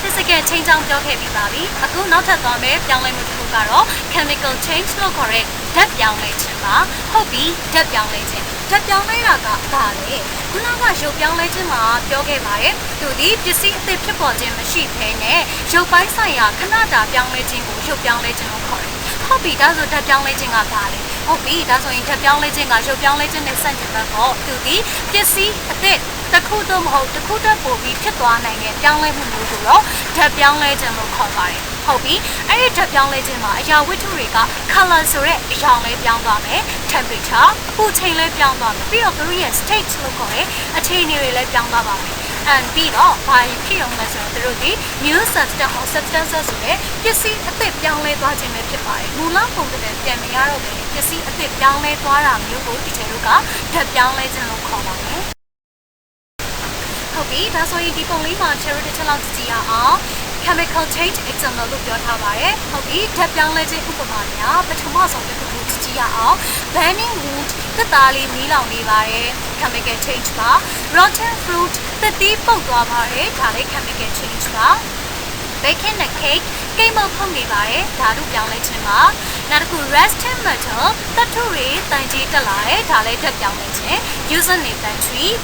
physical change ကြောင့်ပြောခဲ့ပြီးပါပြီအခုနောက်ထပ်သွားမယ်ပြောင်းလဲမှုတစ်ခုကတော့ chemical change လို့ခေါ်တဲ့ဓာတ်ပြောင်းလဲခြင်းပါဟုတ်ပြီဓာတ်ပြောင်းလဲခြင်းဓာတ်ပြောင်းလဲတာကဘာလဲခုနကရုပ်ပြောင်းလဲခြင်းမှာပြောခဲ့ပါတယ်သူဒီပစ္စည်းအသစ်ဖြစ်ပေါ်ခြင်းမရှိဘဲနဲ့ရုပ်ပိုင်းဆိုင်ရာခဏတာပြောင်းလဲခြင်းကိုရုပ်ပြောင်းလဲခြင်းလို့ခေါ်တယ်ဟုတ်ပြီဒါဆိုဓာတ်ပြောင်းလဲခြင်းကဘာလဲဟုတ်ပြီဒါဆိုရင်ဓာတ်ပြောင်းလဲခြင်းကရုပ်ပြောင်းလဲခြင်းနဲ့ဆန့်ကျင်ဘက်ပေါ့သူဒီပစ္စည်းအသစ်တစ်ခုတော့မဟုတ်တစ်ခုတည်းပို့ပြီးဖြစ်သွားနိုင်တဲ့ပြောင်းလဲမှုမျိုးကိုတော့ဓာတ်ပြောင်းလဲခြင်းလို့ခေါ်ပါတယ်ဟုတ်ပြီအဲ့ဒီဓာတ်ပြောင်းလဲခြင်းမှာအရာဝတ္ထုတွေက color ဆိုတဲ့အရာလေးပြောင်းသွားမယ် temperature အပူချိန်လေးပြောင်းသွားမယ်ပြီးတော့သူတို့ရဲ့ state လို့ခေါ်တဲ့အခြေအနေတွေလည်းပြောင်းသွားပါမယ်and ပြီးတော့ဘာဖြစ်အောင်လဲဆိုတော့သူတို့ဒီ new substance or substances ဆိုတဲ့ပစ္စည်းအသစ်ပြောင်းလဲသွားခြင်းပဲဖြစ်ပါတယ်မူလပုံစံနဲ့ပြန်မရတော့တဲ့ပစ္စည်းအသစ်ပြောင်းလဲသွားတာမျိုးကိုဒီချိန်တို့ကဓာတ်ပြောင်းလဲခြင်းလို့ခေါ်ပါတယ်ဟုတ်ပြီဒါဆိုရင်ဒီပုံလေးမှာ cherry တစ်ချက်လောက်ကြည့်ရအောင် chemical change example လို့ပြောထားပါတယ်ဟုတ်ပြီဓာတ်ပြောင်းလဲခြင်းဥပမာများပထမဆုံးတစ်ခုကိုကြည့်ရအောင် burning wood သစ်သားလေးမီးလောင်နေပါတယ် chemical change ပါ rotten fruit သစ်သီးပုပ်သွားပါတယ်ဒါလေး chemical change ပါ baking the cake ကိတ်မုတ်ဖုတ်နေပါတယ်ဓာတုပြောင်းလဲခြင်းပါနောက်တစ်ခု resting metal သတ္ထုတွေတန်ကြီးတက်လာတယ်ဒါလည်းဓာတ်ပြောင်းလဲခြင်း using a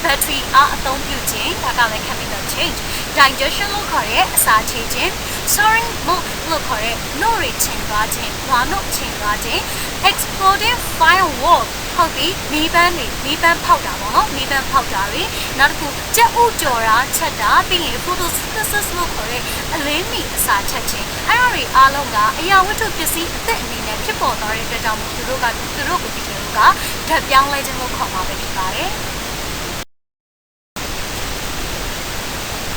battery အားအသုံးပြုခြင်းဒါကလည်း chemical change digestion လို့ခေါ်တဲ့အစာချေခြင်း soaringလို့ခေါ်တဲ့နှုတ်ရချင်သွားခြင်းဝါနှုတ်ချင်သွားခြင်း exploding firework ဟုတ်ပြီမီးပန်းဖောက်တာပေါ့နော်မီးပန်းဖောက်တာတွေနောက်တစ်ခုကြက်ဥကြော်တာချက်တာပြီးရင် photosynthesis လို့ခေါ်တဲ့အလင်းမီအစာချက်ခြင်းအဲ့ဒါတွေအားလုံးကအရာဝတ္ထုပစ္စည်းအသစ်အနေနဲ့ဖြစ်ပေါ်သွားတဲ့အတွက်ကြောင့်သူတို့ကိုဒီလိုကဓာတ်ပြောင်းလဲခြင်းလို့ခေါ်မှာပဲဖြစ်ပါတယ်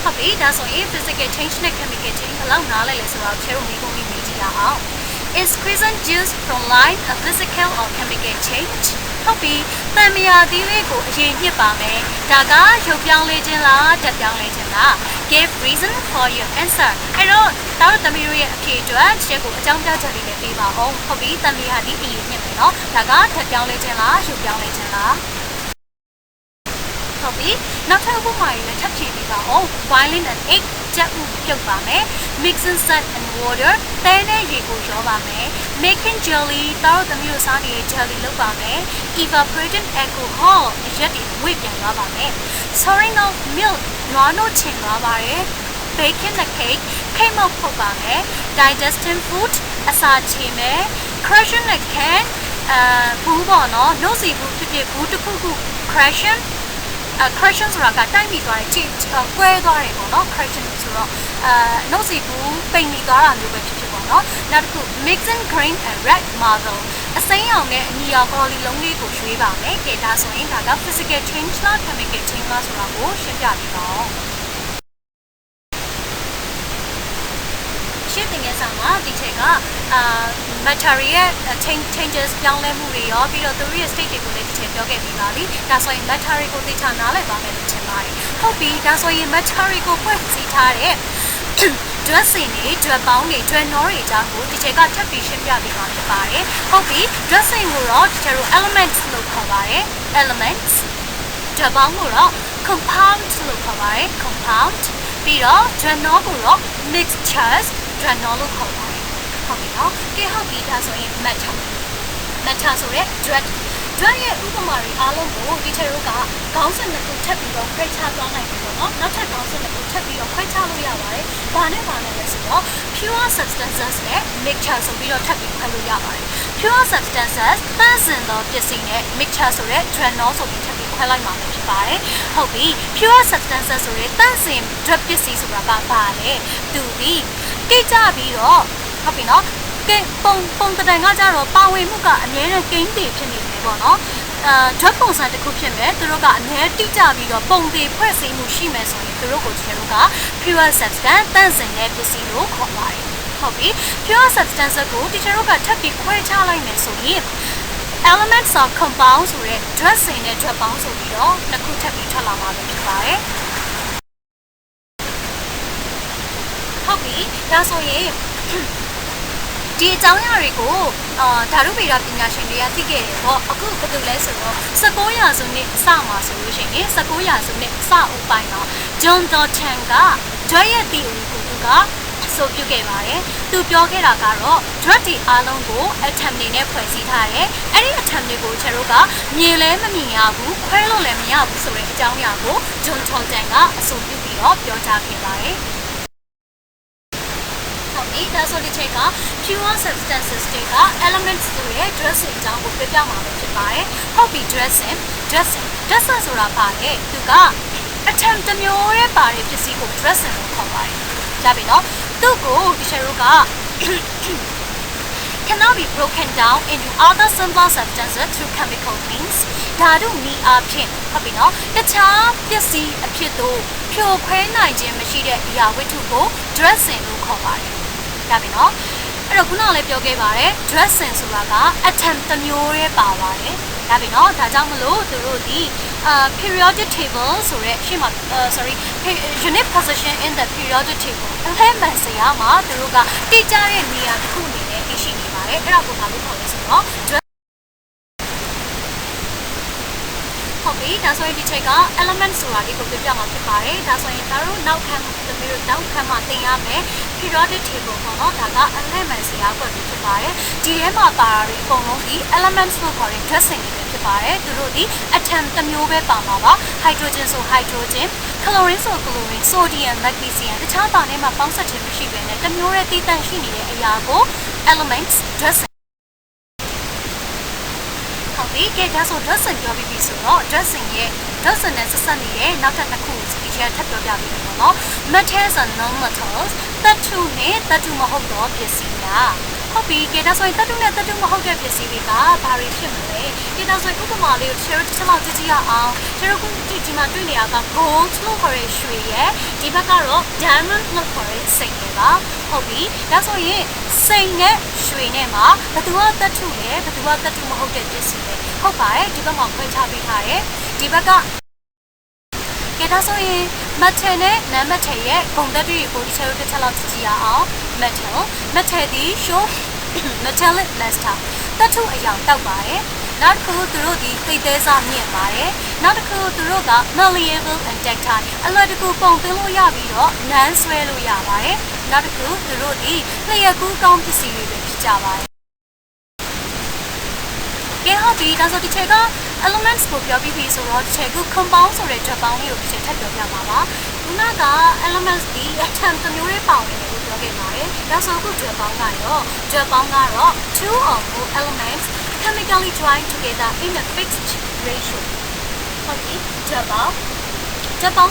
ဟုတ်ပြီဒါဆိုရင် physical change နဲ့ chemical change ဘယ်လောက်နားလဲလဲဆိုတော့ကျတို့မိကုန်းလေးမေးကြည့်ရအောင် Is present juice from light a physical or chemical change ဟုတ်ပြီတန်မြာသီးလေးကိုအရင်ညှစ်ပါမယ်ဒါကရုပ်ပြောင်းလဲခြင်းလားဓာတ်ပြောင်းလဲခြင်းလား Give reason for your answer အဲ့တော့တောက်သမီးတို့ရဲ့အဖြေအတွက်ချက်ကိုအကြောင်းပြချက်လေးနဲ့ပေးပါအောင်ဟုတ်ပြီတန်မြာသီးအရင်ညှစ်မယ်နော်ဒါကဓာတ်ပြောင်းလဲခြင်းလားရုပ်ပြောင်းလဲခြင်းလားဟုတ်ပြီနောက်ထပ်ဥပမာတွေလည်းထပ်ဖြည့်ပေးပါအောင် violin and egg ကြက်ဥပြုတ်ပါမယ် mixing salt and water တဲနဲ့ရေကိုရောပါမယ် making jelly တောက်သမီးတို့စားနေတဲ့ jelly လုပ်ပါမယ် evaporating alcohol အရက်တွေဝေ့ပြန်သွားပါမယ် souring of milk နွားနို့ချင်သွားပါတယ် baking the cake ခိတ်မုတ်ဖုတ်ပါမယ် digesting food အစာချေမယ် crushing the can ဘူးပေါ့နော်နှုတ်စီဘူးဖြစ်ဖြစ်ဘူးတစ်ခုခု crushing correction ဆိုတာကတိုက်မိသွားတယ်ကွဲသွားတယ်ပေါ့နော် correction ဆိုတော့နှုတ်စီဘူးပိန်မိသွားတာမျိုးပဲဖြစ်ဖြစ်ပေါ့နော်နောက်တစ်ခု mixing grain and red marble အစိမ်းရောင်နဲ့အနီရောင် color လုံးလေးကိုရွေးပါမယ်။ကဲဒါဆိုရင်ဒါက physical change လား chemical change လားဆိုတာကိုရှင်းပြပေးပါဦး။ရှင်းတင်တဲ့ဆောင်မှာဒီချက်ကmatter ရဲ့ changes ပြောင်းလဲမှုတွေရောပြီးတော့သူတို့ရဲ့ state တွေကိုလည်းဒီချက်ပြောခဲ့ပြီးပါပြီ။ဒါဆိုရင် matter ကိုသိချနားလည်ပါမယ်လို့ထင်ပါတယ်။ဟုတ်ပြီဒါဆိုရင် matter ကိုဖွဲ့စည်းထားတဲ့dressing တွေ dress ပေါင်းတွေ dress နော်တွေအကြောင်းကိုဒီချက်ကထပ်ပြီးရှင်းပြပေးမှာဖြစ်ပါတယ်။ဟုတ်ပြီ dressing ကိုတော့ဒီချက်တို့ elements လို့ခေါ်ပါတယ်။ elements dress ပေါင်းကိုတော့ compound လို့ခေါ်ပါတယ်။ compound ပြီးတော့ dress နော်ကိုတော့ mixtures dress နော်လို့ခေါ်ပါတယ်။ဟုတ်ပြီနော်။ကဲဟုတ်ပြီဒါဆိုရင် matter ဆိုတဲ့ dress ရဲ့ဥပမာတွေအားလုံးကိုဒီချက်တို့ကခေါင်းစဉ်တစ်ခုထပ်ပြီးတော့ခွဲခြားသွားနိုင်ပြီပေါ့နော်။နောက်ထပ်ခေါင်းစဉ်တစ်ခုထပ်ပြီးတော့ခွဲခြားလို့ရပါတယ်။ဘာနဲ့လဲဆိုတော့ pure substances နဲ့ mixture ဆိုပြီးတော့ထပ်ပြီးခွဲလို့ရပါတယ်။ pure substances သန့်စင်သောပစ္စည်းနဲ့ mixture ဆိုတဲ့ dranol ဆိုပြီးထပ်ပြီးခွဲလိုက်မှာဖြစ်ပါတယ်။ဟုတ်ပြီ pure substances ဆိုတဲ့သန့်စင်drug ပစ္စည်းဆိုတာပါလဲ။သူဒီတိကျပြီးတော့ဟုတ်ပြီနော်။ကဲပုံတန်ကကြတော့ပါဝင်မှုကအများနဲ့ကိန်းတည်ဖြစ်နေတယ်ပေါ့နော်drug ပုံစံတစ်ခုဖြစ်မယ်သူတို့ကအများတိကျပြီးတော့ပုံသေးဖွဲ့စည်းမှုရှိမယ်ဆိုရင်သူတို့ကိုကျွန်တော်တို့က pure substance သန့်စင်တဲ့ပစ္စည်းလို့ခေါ်ပါတယ်ဟုတ်ပြီ pure substance ကိုဒီကျွန်တော်တို့ကထပ်ပြီးခွဲခြားလိုက်မယ်ဆိုရင် elements of compound ဆိုတဲ့ drug စင်တဲ့ drug ပေါင်းဆိုပြီးတော့တစ်ခုထပ်ပြီးထွက်လာမှာဖြစ်ပါတယ်ဟုတ်ပြီဒါဆိုရင်ဒီအကြောင်းအရာတွေကိုဓာတုဗေဒပညာရှင်တွေကသိခဲ့တယ်ပေါ့အခုဘယ်လိုလဲဆိုတော့19ရာစုနှစ်အစမှာဆိုလို့ရှိရင်19ရာစုနှစ်အစအုပ်ပိုင်းတော့ John Dalton က drug ရဲ့ theory ကိုသူကအဆိုပြုခဲ့ပါတယ်သူပြောခဲ့တာကတော့ drug တွေအားလုံးကို atom တွေနဲ့ဖွဲ့စည်းထားတယ်အဲ့ဒီ atom တွေကိုကျွန်တော်တို့ကမြင်လဲမမြင်ရဘူးခွဲလို့လည်းမရဘူးဆိုတဲ့အကြောင်းအရာကို John Dalton ကအဆိုပြုပြီးတော့ပြောကြားခဲ့ပါတယ်ဒါဆိုဒီချက်က pure substances တွေက elements တွေရဲ့ dressing အကြောင်းကိုပြပြမှာဖြစ်ပါတယ်။ဟုတ်ပြီ dressing ဆိုတာပါလေသူက atom တစ်မျိုးရဲ့ပါတဲ့ပစ္စည်းကို dressing လို့ခေါ်ပါတယ်။ဒါပြီနော်သူ့ကိုဒီချက်တို့က cannot be broken down into other simple substances through chemical means ဓာတုနည်းအားဖြင့်ဟုတ်ပြီနော်တခြားပစ္စည်းအဖြစ်သို့ဖြိုခွဲနိုင်ခြင်းမရှိတဲ့အရာဝတ္ထုကို dressing လို့ခေါ်ပါတယ်ဒါပြီနော်အဲ့တော့ခုနကလည်းပြောခဲ့ပါတယ် dressing ဆိုတာက atom တစ်မျိုးရဲ့ပါပါတယ်ဒါပြီနော်ဒါကြောင့်မလို့သူတို့ဒီperiodic table ဆိုတဲ့ရှေ့မှာunit position in the periodic table အလဲမှန်စရာမှာသူတို့ကတိကျတဲ့နေရာတစ်ခုအနေနဲ့သိရှိနေပါတယ်အဲ့ဒါကိုဘာလို့ခေါ်လဲဆိုတော့ဟုတ်ပြီဒါဆိုရင်ဒီချက်က element ဆိုတာလေးကိုပြပြမှာဖြစ်ပါတယ်ဒါဆိုရင်ဒါတို့နောက်ခန်းမှာသင်ရမယ် periodic table ပေါ့နော်ဒါကအလဲမှန်စရာကွက်ပြီးဖြစ်ပါတယ်ဒီထဲမှာပါတာတွေအကုန်လုံးဒီ elements လို့ခေါ်တဲ့ dressing တွေပဲဖြစ်ပါတယ်သူတို့ဒီ atom တစ်မျိုးပဲပါမှာပါ hydrogen ဆို hydrogen chlorine ဆို chlorine sodium magnesium တခြားပါနဲ့မှာပေါင်းစပ်ခြင်းမရှိဘဲနဲ့တစ်မျိုးရဲ့တည်တံ့ရှိနေတဲ့အရာကို elements dressingဒီကဒါဆို dressing ပြောပြီးပြီဆိုတော့ dressing နဲ့ဆက်စပ်နေတဲ့နောက်ထပ်တစ်ခုဒီချက်ထပ်ပြောပြပေးမယ်ပေါ့နော် metals and non-metals သတ္တုနဲ့သတ္တုမဟုတ်သောပစ္စည်းများဟုတ်ပြီကဒါဆိုရင်သတ္တုနဲ့သတ္တုမဟုတ်တဲ့ပစ္စည်းတွေကဘာတွေဖြစ်မလဲဒီဒါဆိုရင်ဥပမာလေးကို share တစ်ချက်လောက်ကြည့်ရအောင်ကျွန်တော်တို့ဒီမှာတွေ့နေရတာက gold လို့ခေါ်တဲ့ရွှေရဲ့ဒီဘက်ကတော့ diamond လို့ခေါ်တဲ့စိန်ရဲ့ပါဟုတ်ပြီဒါဆိုရင်စိန်နဲ့ရွှေနဲ့မှာဘယ်သူကသတ္တုလဲဘယ်သူကသတ္တုမဟုတ်တဲ့ပစ္စည်းလဲဟုတ်ပါတယ်ဒီဘက်မှာခွဲခြားပေးထားတယ်ဒီဘက်ကကဲဒါဆိုရင် metal နဲ့ non metal ရဲ့ပုံသတ္တုတွေကိုတစ်ချက်လောက်ကြည့်ရအောင် metal ဒီ show metallic luster သတ္တုအရောင်တောက်ပါတယ်နောက်တစ်ခုသူတို့ဒီသိသေးစားမြင့်ပါတယ်နောက်တစ်ခုသူတို့က malleable and ductile အလွယ်တကူပုံသွင်းလို့ရပြီးတော့နန်းဆွဲလို့ရပါတယ်နောက်တစ်ခုသူတို့ဒီလျှက်ကူးကောင်းပစ္စည်းတွေပဲဖြစ်ကြပါတယ်ကဲဟုတ်ပြီဒါဆိုဒီချက်က elements ကိုပြောပြီးပြီဆိုတော့ဒီချက်ကို compound ဆိုတဲ့ drug ပေါင်းလေးကိုဒီချက်ထပ်ပြောပြပါပါခုနက elements ဒီ atom တစ်မျိုးလေးပေါင်းတယ်လို့ပြောခဲ့ပါတယ်ဒါဆိုအခု drug ပေါင်းကတော့ two or more elements chemically joined together in a fixed ratio ဟုတ်ပြီ drug ပေါင်း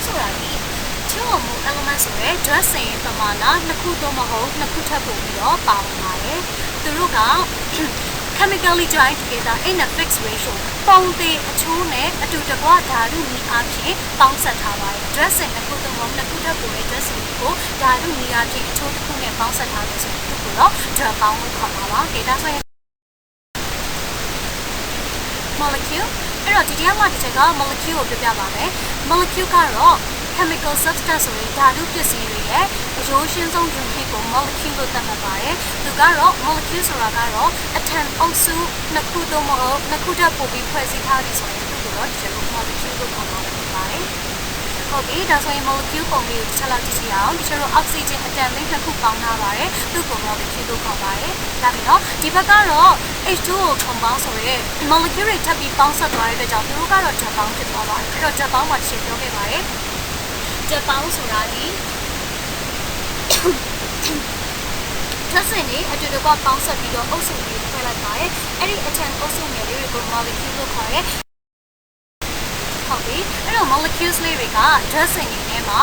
ဆိုတာဒီtwo or more elements ဆိုတဲ့ drug စင်ပမာဏနှစ်ခုတော့မဟုတ်နှစ်ခုထပ်ပို့ပြီးတော့ပါဝင်ပါတယ်သူတို့က chemically joined together in a fixed ratio ပုံသေးအချိုးနဲ့အတူတကွဓာတုနည်းအားဖြင့်ပေါင်းစပ်ထားပါတယ် dressing တစ်ခုသုံးပုံတစ်ခုထပ်ပိုတဲ့ dressing ကိုဓာတုနည်းအားဖြင့်အချိုးတစ်ခုနဲ့ပေါင်းစပ်ထားလို့ဆိုရင်ဒီကိုတော့ drug ပေါင်းလို့ခေါ်ပါပါ။ ဒါဆိုရင် molecule အဲ့တော့ဒီတရားမှာဒီချက်က molecule ကိုပြပြပါမယ် molecule ကတော့ chemical substance ဆိုရင်ဓာတုပစ္စည်းတွေရဲ့အရိုးရှင်းဆုံး unit ကို molecule လို့သတ်မှတ်ပါတယ်။သူကတော့ molecule ဆိုတာကတော့အထံအုပ်စုနှစ်ခုသို့မဟုတ်နှစ်ခုထပ်ပိုပြီးဖွဲ့စည်းထားပြီးဆိုရင်သူကတော့ဒီလို molecule လို့ခေါ်ပါတယ်။ဟုတ်ပြီဒါဆိုရင် molecule ပုံလေးကိုတစ်ချက်လောက်ကြည့်ကြည့်အောင်ဒီချက်တော့ oxygen အတန်လေးနှစ်ခုပေါင်းထားပါတယ်သူ့ကို molecule လို့ခေါ်ပါတယ်ဒါပြီးတော့ဒီဘက်ကတော့ H2O compound ဆိုရဲ molecule တွေထပ်ပြီးပေါင်းစပ်သွားတဲ့အတွက်ကြောင့်သူတို့ကတော့ drug bound ဖြစ်သွားပါတယ်အဲ့တော့ drug bound မှာရှင်းပြောခဲ့ပါတယ် drug bound ဆိုတာဒီ dressing တွေအတူတူပေါင်းစပ်ပြီးတော့အုပ်စုလေးဖွဲ့လိုက်ပါတယ်အဲ့ဒီအထံအုပ်စုငယ်လေးတွေကို molecule လို့ခေါ်ရဲဟုတ်ပြီအဲ့တော့ molecules လေးတွေက dressing တွေထဲမှာ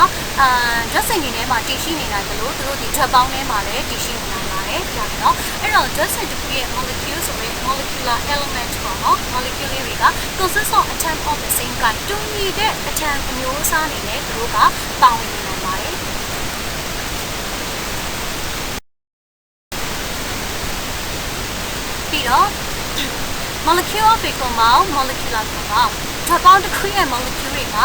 dressing တွေထဲမှာတည်ရှိနေနိုင်တယ်လို့သူတို့ဒီ drug bound ထဲမှာလည်းတည်ရှိနေနိုင်ပါတယ်ကြာပြီနော်အဲ့တော့ dressing တစ်ခုရဲ့ molecule ဆိုရင် molecular element ပေါ့နော် molecule လေးတွေက consist of atom of the same kind တူညီတဲ့ atom အမျိုးအစားအနေနဲ့သူတို့ကပါဝင်နေနိုင်ပါတယ်ပြီးတော့ molecule of a compound molecular compound drug bound တစ်ခုရဲ့ molecule တွေက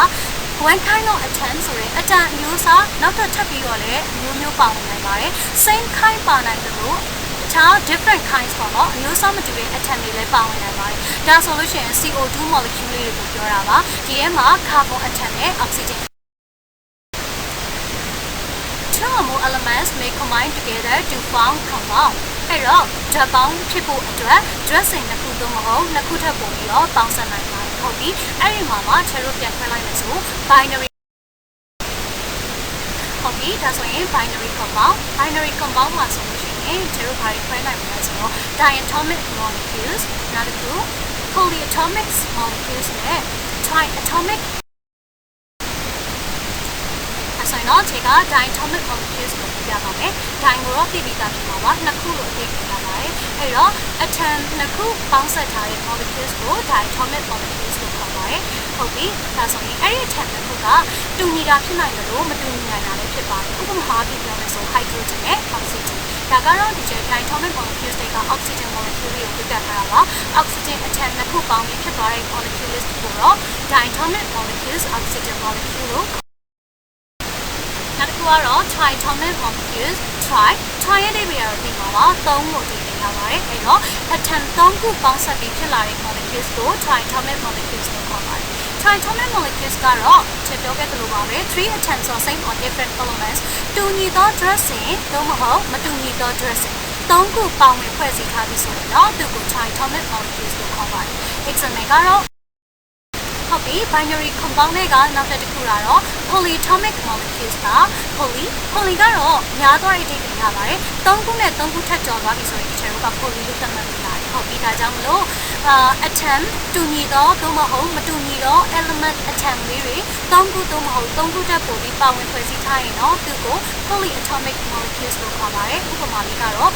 one kind of atom ဆိုရင်အတန်အမျိုးအစားနောက်ထပ်ပြီးတော့လည်းအမျိုးမျိုးပါဝင်နိုင်ပါတယ် same kind ပါနိုင်တယ်လို့တခြား different kinds ပေါ့နော်အမျိုးအစားမတူတဲ့ atom တွေလည်းပါဝင်နိုင်ပါတယ်ဒါဆိုလို့ရှိရင် CO2 molecule လေးကိုပြောတာပါဒီထဲမှာ carbon atom နဲ့ oxygen two or more elements may combine together to form compound အဲ့တော့ drug bound ဖြစ်ဖို့အတွက် dressing နှစ်ခုသို့မဟုတ်နှစ်ခုထပ်ပို့ပြီးတော့ပေါင်းစပ်နိုင်ပါတယ်ဟုတ်ပြီအဲ့ဒီမှာမှချဲတို့ပြန်ခွဲလိုက်မယ်ဆို binary ဟုတ်ပြီဒါဆိုရင် binary compound မှာဆိုလို့ရှိရင်ချဲတို့ဘာတွေခွဲနိုင်မလဲဆိုတော့ diatomic molecules နောက်တစ်ခု polyatomic molecules နဲ့ triatomicဆိုရင်တော့ခြေက diatomic molecules ကိုပြပါမယ်။ di ကိုတော့ပြပြီးသားဖြစ်မှာပါ။နှစ်ခုလို့အဓိပ္ပာယ်ရပါတယ်။အဲ့တော့ atom နှစ်ခုပေါင်းစပ်ထားတဲ့ molecules ကို diatomic molecules လို့ခေါ်ပါတယ်။ဟုတ်ပြီ။ဒါဆိုရင်အဲ့ဒီ atom နှစ်ခုကတူညီတာဖြစ်နိုင်တယ်လို့မတူညီနိုင်တာလည်းဖြစ်ပါတယ်။ဥပမာအားဖြင့်ပြောမယ်ဆို hydrogen နဲ့ oxygen ဒါကတော့ဒီ diatomic molecules တွေက oxygen molecule ကိုပြပြထားတာပါ။ oxygen atom နှစ်ခုပေါင်းပြီးဖြစ်သွားတဲ့ molecules ကိုတော့ diatomic molecules oxygen molecule လို့နောက်တစ်ခုကတော့ triatomic molecules tri ရဲ့ တွေကတော့ဒီမှာပါ3ကိုတည်နေရပါတယ်အဲ့တော့ atom 3ခုပေါင်းစပ်ပြီးဖြစ်လာတဲ့ molecules ကို triatomic molecules လို့ခေါ်ပါတယ် triatomic molecules ကတော့ချက်ပြောခဲ့သလိုပါပဲ3 atoms or same or different elements တူညီသော dressing သို့မဟုတ်မတူညီသော dressing 3ခုပေါင်းဝင်ဖွဲ့စည်းထားပြီးဆိုရင်တော့သူကို triatomic molecules လို့ခေါ်ပါတယ် example ကတော့ဟုတ်ပြီ binary compound တွေကနောက်တစ်ခုကတော့ polyatomic molecules က poly ကတော့များသောအဓိပ္ပာယ်ရပါတယ်။၃ခုနဲ့၃ခုထပ်ကျော်သွားပြီဆိုရင်ဒီချေတို့က poly လို့သတ်မှတ်လို့ရတယ်။ဟုတ်ပြီဒါကြောင့်မလို့atom တူညီသောသို့မဟုတ်မတူညီသော element atom လေးတွေ၃ခုသို့မဟုတ်၃ခုထပ်ပို့ပြီးပါဝင်ဖွဲ့စည်းထားရင်တော့သူကို polyatomic molecules လို့ခေါ်ပါတယ်။ဥပမာလေးကတော့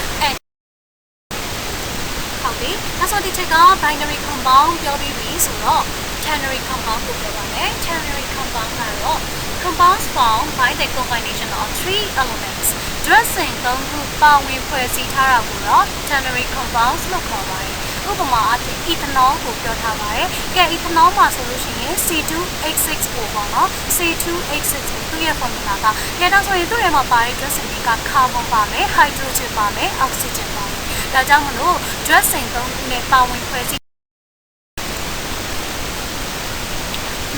ဟုတ်ပြီဒါဆိုဒီချက်က binary compound ပြောပြီးပြီဆိုတော့ternary compound ကိုပြောပါမယ် ternary compound ကတော့ compounds formed by the combination of three elements dressing 3ခုပါဝင်ဖွဲ့စည်းထားတာကိုတော့ ternary compounds လို့ခေါ်ပါတယ်ဥပမာအဖြစ် ethanol ကိုပြောထားပါတယ်ကဲ ethanol မှာဆိုလို့ရှိရင် C2H6 ကိုပေါ့နော် C2H6 ကိုသူ့ရဲ့ formula ကကဲတော့ဆိုရင်သူ့ရဲ့မှာပါတဲ့ dressing တွေက carbon ပါမယ် hydrogen ပါမယ် oxygen ပါမယ်ဒါကြောင့်မလို့ dressing 3ခုနဲ့ပါဝင်ဖွဲ့စည်း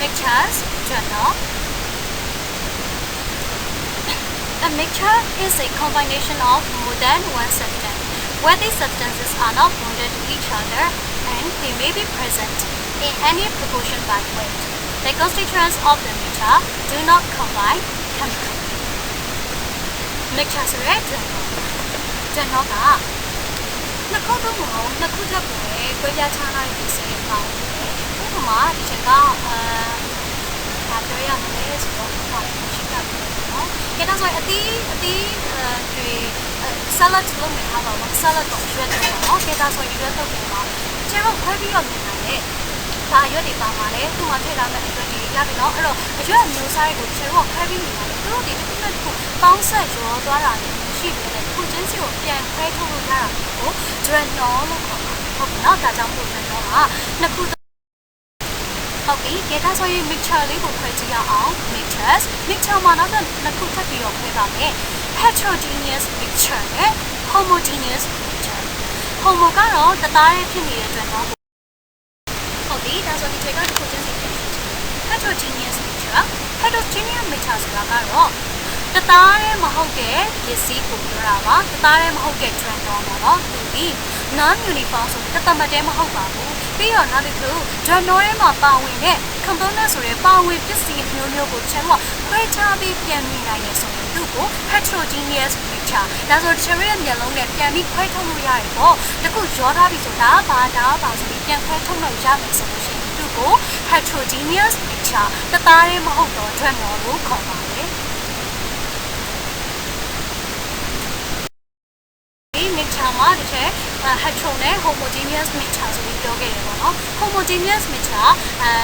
mixtures journal A mixture is a combination of more than one substance where these substances are not bonded to each other and they may be present in any proportion by weight. The constituents of the mixture do not combine chemically. Mixture ဆိုရဲ journal ကနှစ်ခုသုံးပုံနှစ်ခုထပ်ပုံနဲ့ကြွေးပြချထားတဲ့ဒီစီပေါင်းဥပမာဒီချက်ကပြောရမယ်ဆိုတော့ဟောရှိတာပေါ့နော် ကဲဒါဆိုရင်အသီးတွေ salad လုပ်နေထားပါတော့ salad တော့ရွက်တော့ပါနော်ကဲဒါဆိုရင်ရွက်တော့ပြန်ပါကျတော့ခွဲပြီးတော့မြင်နိုင်တယ်ဒါရွက်တွေပါမှာလေသူ့မှာထည့်ထားမယ့်ရွက်တွေရပြီနော်အဲ့တော့ရွက်မျိုးစားတွေကိုကျတော့ခွဲပြီးမြင်နိုင်တယ်သူတို့ဒီတစ်ခုနဲ့တစ်ခုပေါင်းဆက်ရောသွားတာလည်းရှိတယ်လေခုချင်းစီကိုပြန်ခွဲထုတ်လို့ရတာကို drenol လို့ခေါ်တာဟုတ်ပြီနော်ဒါကြောင့်မို့ drenol ကနှစ်ခုဟုတ်ပြီကဲဒါဆိုရင် mixture လေးကိုခွဲကြည့်ရအောင် mixture မှာတော့နှစ်ခုထပ်ပြီးတော့ခွဲပါမယ် heterogeneous mixture နဲ့ homogeneous mixture homo ကတော့တသားရဲ့ဖြစ်နေတဲ့အတွက်တော့ဟုတ်ပြီဒါဆိုဒီချိန်ကတစ်ခုချင်းစီဖြစ်နေတယ် heterogeneous mixture ဆိုတာကတော့တသားရဲ့မဟုတ်တဲ့ပစ္စည်းကိုပြောတာပါတသားရဲ့မဟုတ်တဲ့ trend တော့ပါတော့သူဒီ non uniform ဆိုတသမတ်တည်းမဟုတ်ပါဘူးပြီးတော့နောက်တစ်ခု journal ထဲမှာပါဝင်တဲ့ component ဆိုတဲ့ပါဝင်ပစ္စည်းမျိုးမျိုးကိုကျွန်တော်ခွဲခြားပြီးပြန်မြင်နိုင်ရဆိုရင်သူ့ကို heterogeneous mixture ဒါဆိုတချို့ရဲ့မျက်လုံးနဲ့ပြန်ပြီးခွဲထုတ်လို့ရတယ်ပေါ့တခုရောထားပြီးဆိုတာဘာဆိုပြီးပြန်ခွဲထုတ်လို့ရမယ်ဆိုလို့ရှိရင်သူ့ကို heterogeneous mixture တသားတည်းမဟုတ်တော့ journal လို့ခေါ်ပါတယ်mixture မှာတစ်ချက် hetero နဲ့ homogeneous mixture ဆိုပြီးပြောခဲ့တယ်ပေါ့နော် homogeneous mixture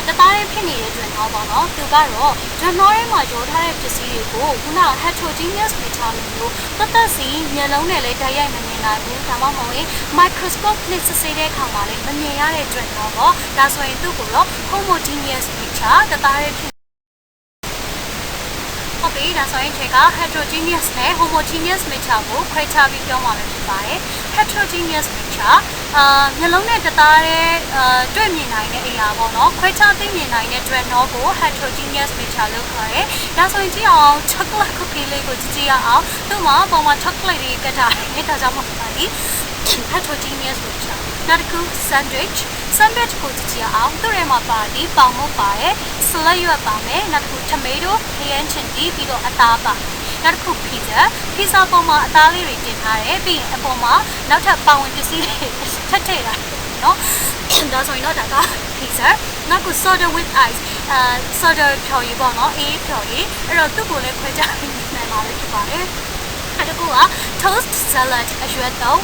တသားတည်းဖြစ်နေတဲ့တွင်တော့ပေါ့နော်သူကတော့ journal ထဲမှာရောထားတဲ့ပစ္စည်းတွေကိုခုန heterogeneous mixture လိုမျိုးသက်စီမျက်လုံးနဲ့လည်းတိုက်ရိုက်မမြင်နိုင်ဘူးဒါမှမဟုတ်ရင် microscope နဲ့စစ်ဆေးတဲ့အခါမှာလည်းမမြင်ရတဲ့တွင်တော့ပေါ့ဒါဆိုရင်သူ့ကိုတော့ homogeneous mixture တသားတည်းဖြစ်ဟုတ်ပြီဒါဆိုရင်ခြေက heterogeneous နဲ့ homogeneous mixture ကိုခွဲခြားပြီးပြောမှာဖြစ်ပါတယ် heterogeneous mixture မျက်လုံးနဲ့တသားရဲ့တွေ့မြင်နိုင်တဲ့အရာပေါ့နော်ခွဲခြားသိမြင်နိုင်တဲ့ journal ကို heterogeneous mixture လို့ခေါ်တယ်ဒါဆိုရင်ကြည့်အောင် chocolate cookie လေးကိုကြည့်ရအောင်သူ့မှာပုံမှာ chocolate လေးကတာတယ်ဒါကြောင့်မဟုတ်ပါဘူး heterogeneous mixture နောက်တစ်ခု sandwich ကိုကြည့်ရအောင်သူ့ထဲမှာပါပြီးပေါင်မုတ်ပါတယ်ဆလရွက်ပါမယ်နောက်တစ်ခု tomato ခရမ်းချင်ပြီးတော့အသားပါနောက်တစ်ခု pizza ပေါ်မှာအသားလေးတွေတင်ထားတယ်ပြီးရင်အပေါ်မှာနောက်ထပ်ပါဝင်ပစ္စည်းတွေထပ်ထည့်တာเนาะဒါဆိုရင်တော့ဒါက pizza နောက်ခု soda with ice soda ဖြော်ရည်ပေါ့เนาะအေးဖြော်ရည်အဲ့တော့သူ့ကိုလည်းခွဲခြားပြီးနိုင်ပါလိမ့်ဖြစ်ပါတယ်အဲ့ဒါက toast salad အရွက်တော့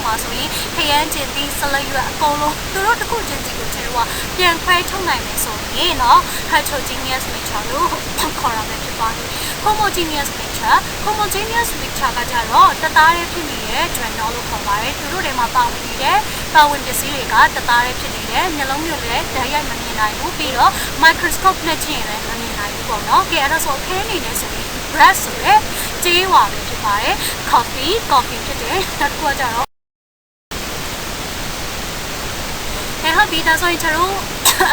မှာဆိုရင်ခရမ်းကျင်သီး salad ရွက်အကုန်လုံးသူတို့တစ်ခုချင်းစီကိုကျွန်တော်ကပြန်ခွဲထုတ်နိုင်မယ်ဆိုရင်เนาะ heterogeneous mixture လို့ခေါ်ရမယ်ဖြစ်ပါတယ် homogeneous mixture ကကြတော့တသားတည်းဖြစ်နေတဲ့ journal လို့ခေါ်ပါတယ်သူတို့တွေမှာပါဝင်နေတဲ့ပါဝင်ပစ္စည်းတွေကတသားတည်းဖြစ်နေတဲ့မျက်လုံးမျိုးလည်းဓာတ်ရိုက်မမြင်နိုင်ဘူးပြီးတော့ microscope နဲ့ကြည့်ရင်လည်းမမြင်နိုင်ဘူးပေါ့เนาะကဲအဲ့ဒါဆိုအခင်းအနေနဲ့ဆိုရင် bread ဆိုတဲ့ကြေးဝါပဲဖြစ်ပါတယ် coffee ဖြစ်တယ်နောက်တစ်ခုကကြတော့ဟုတ်ပြီဒါဆိုရင်ကျွန်တော်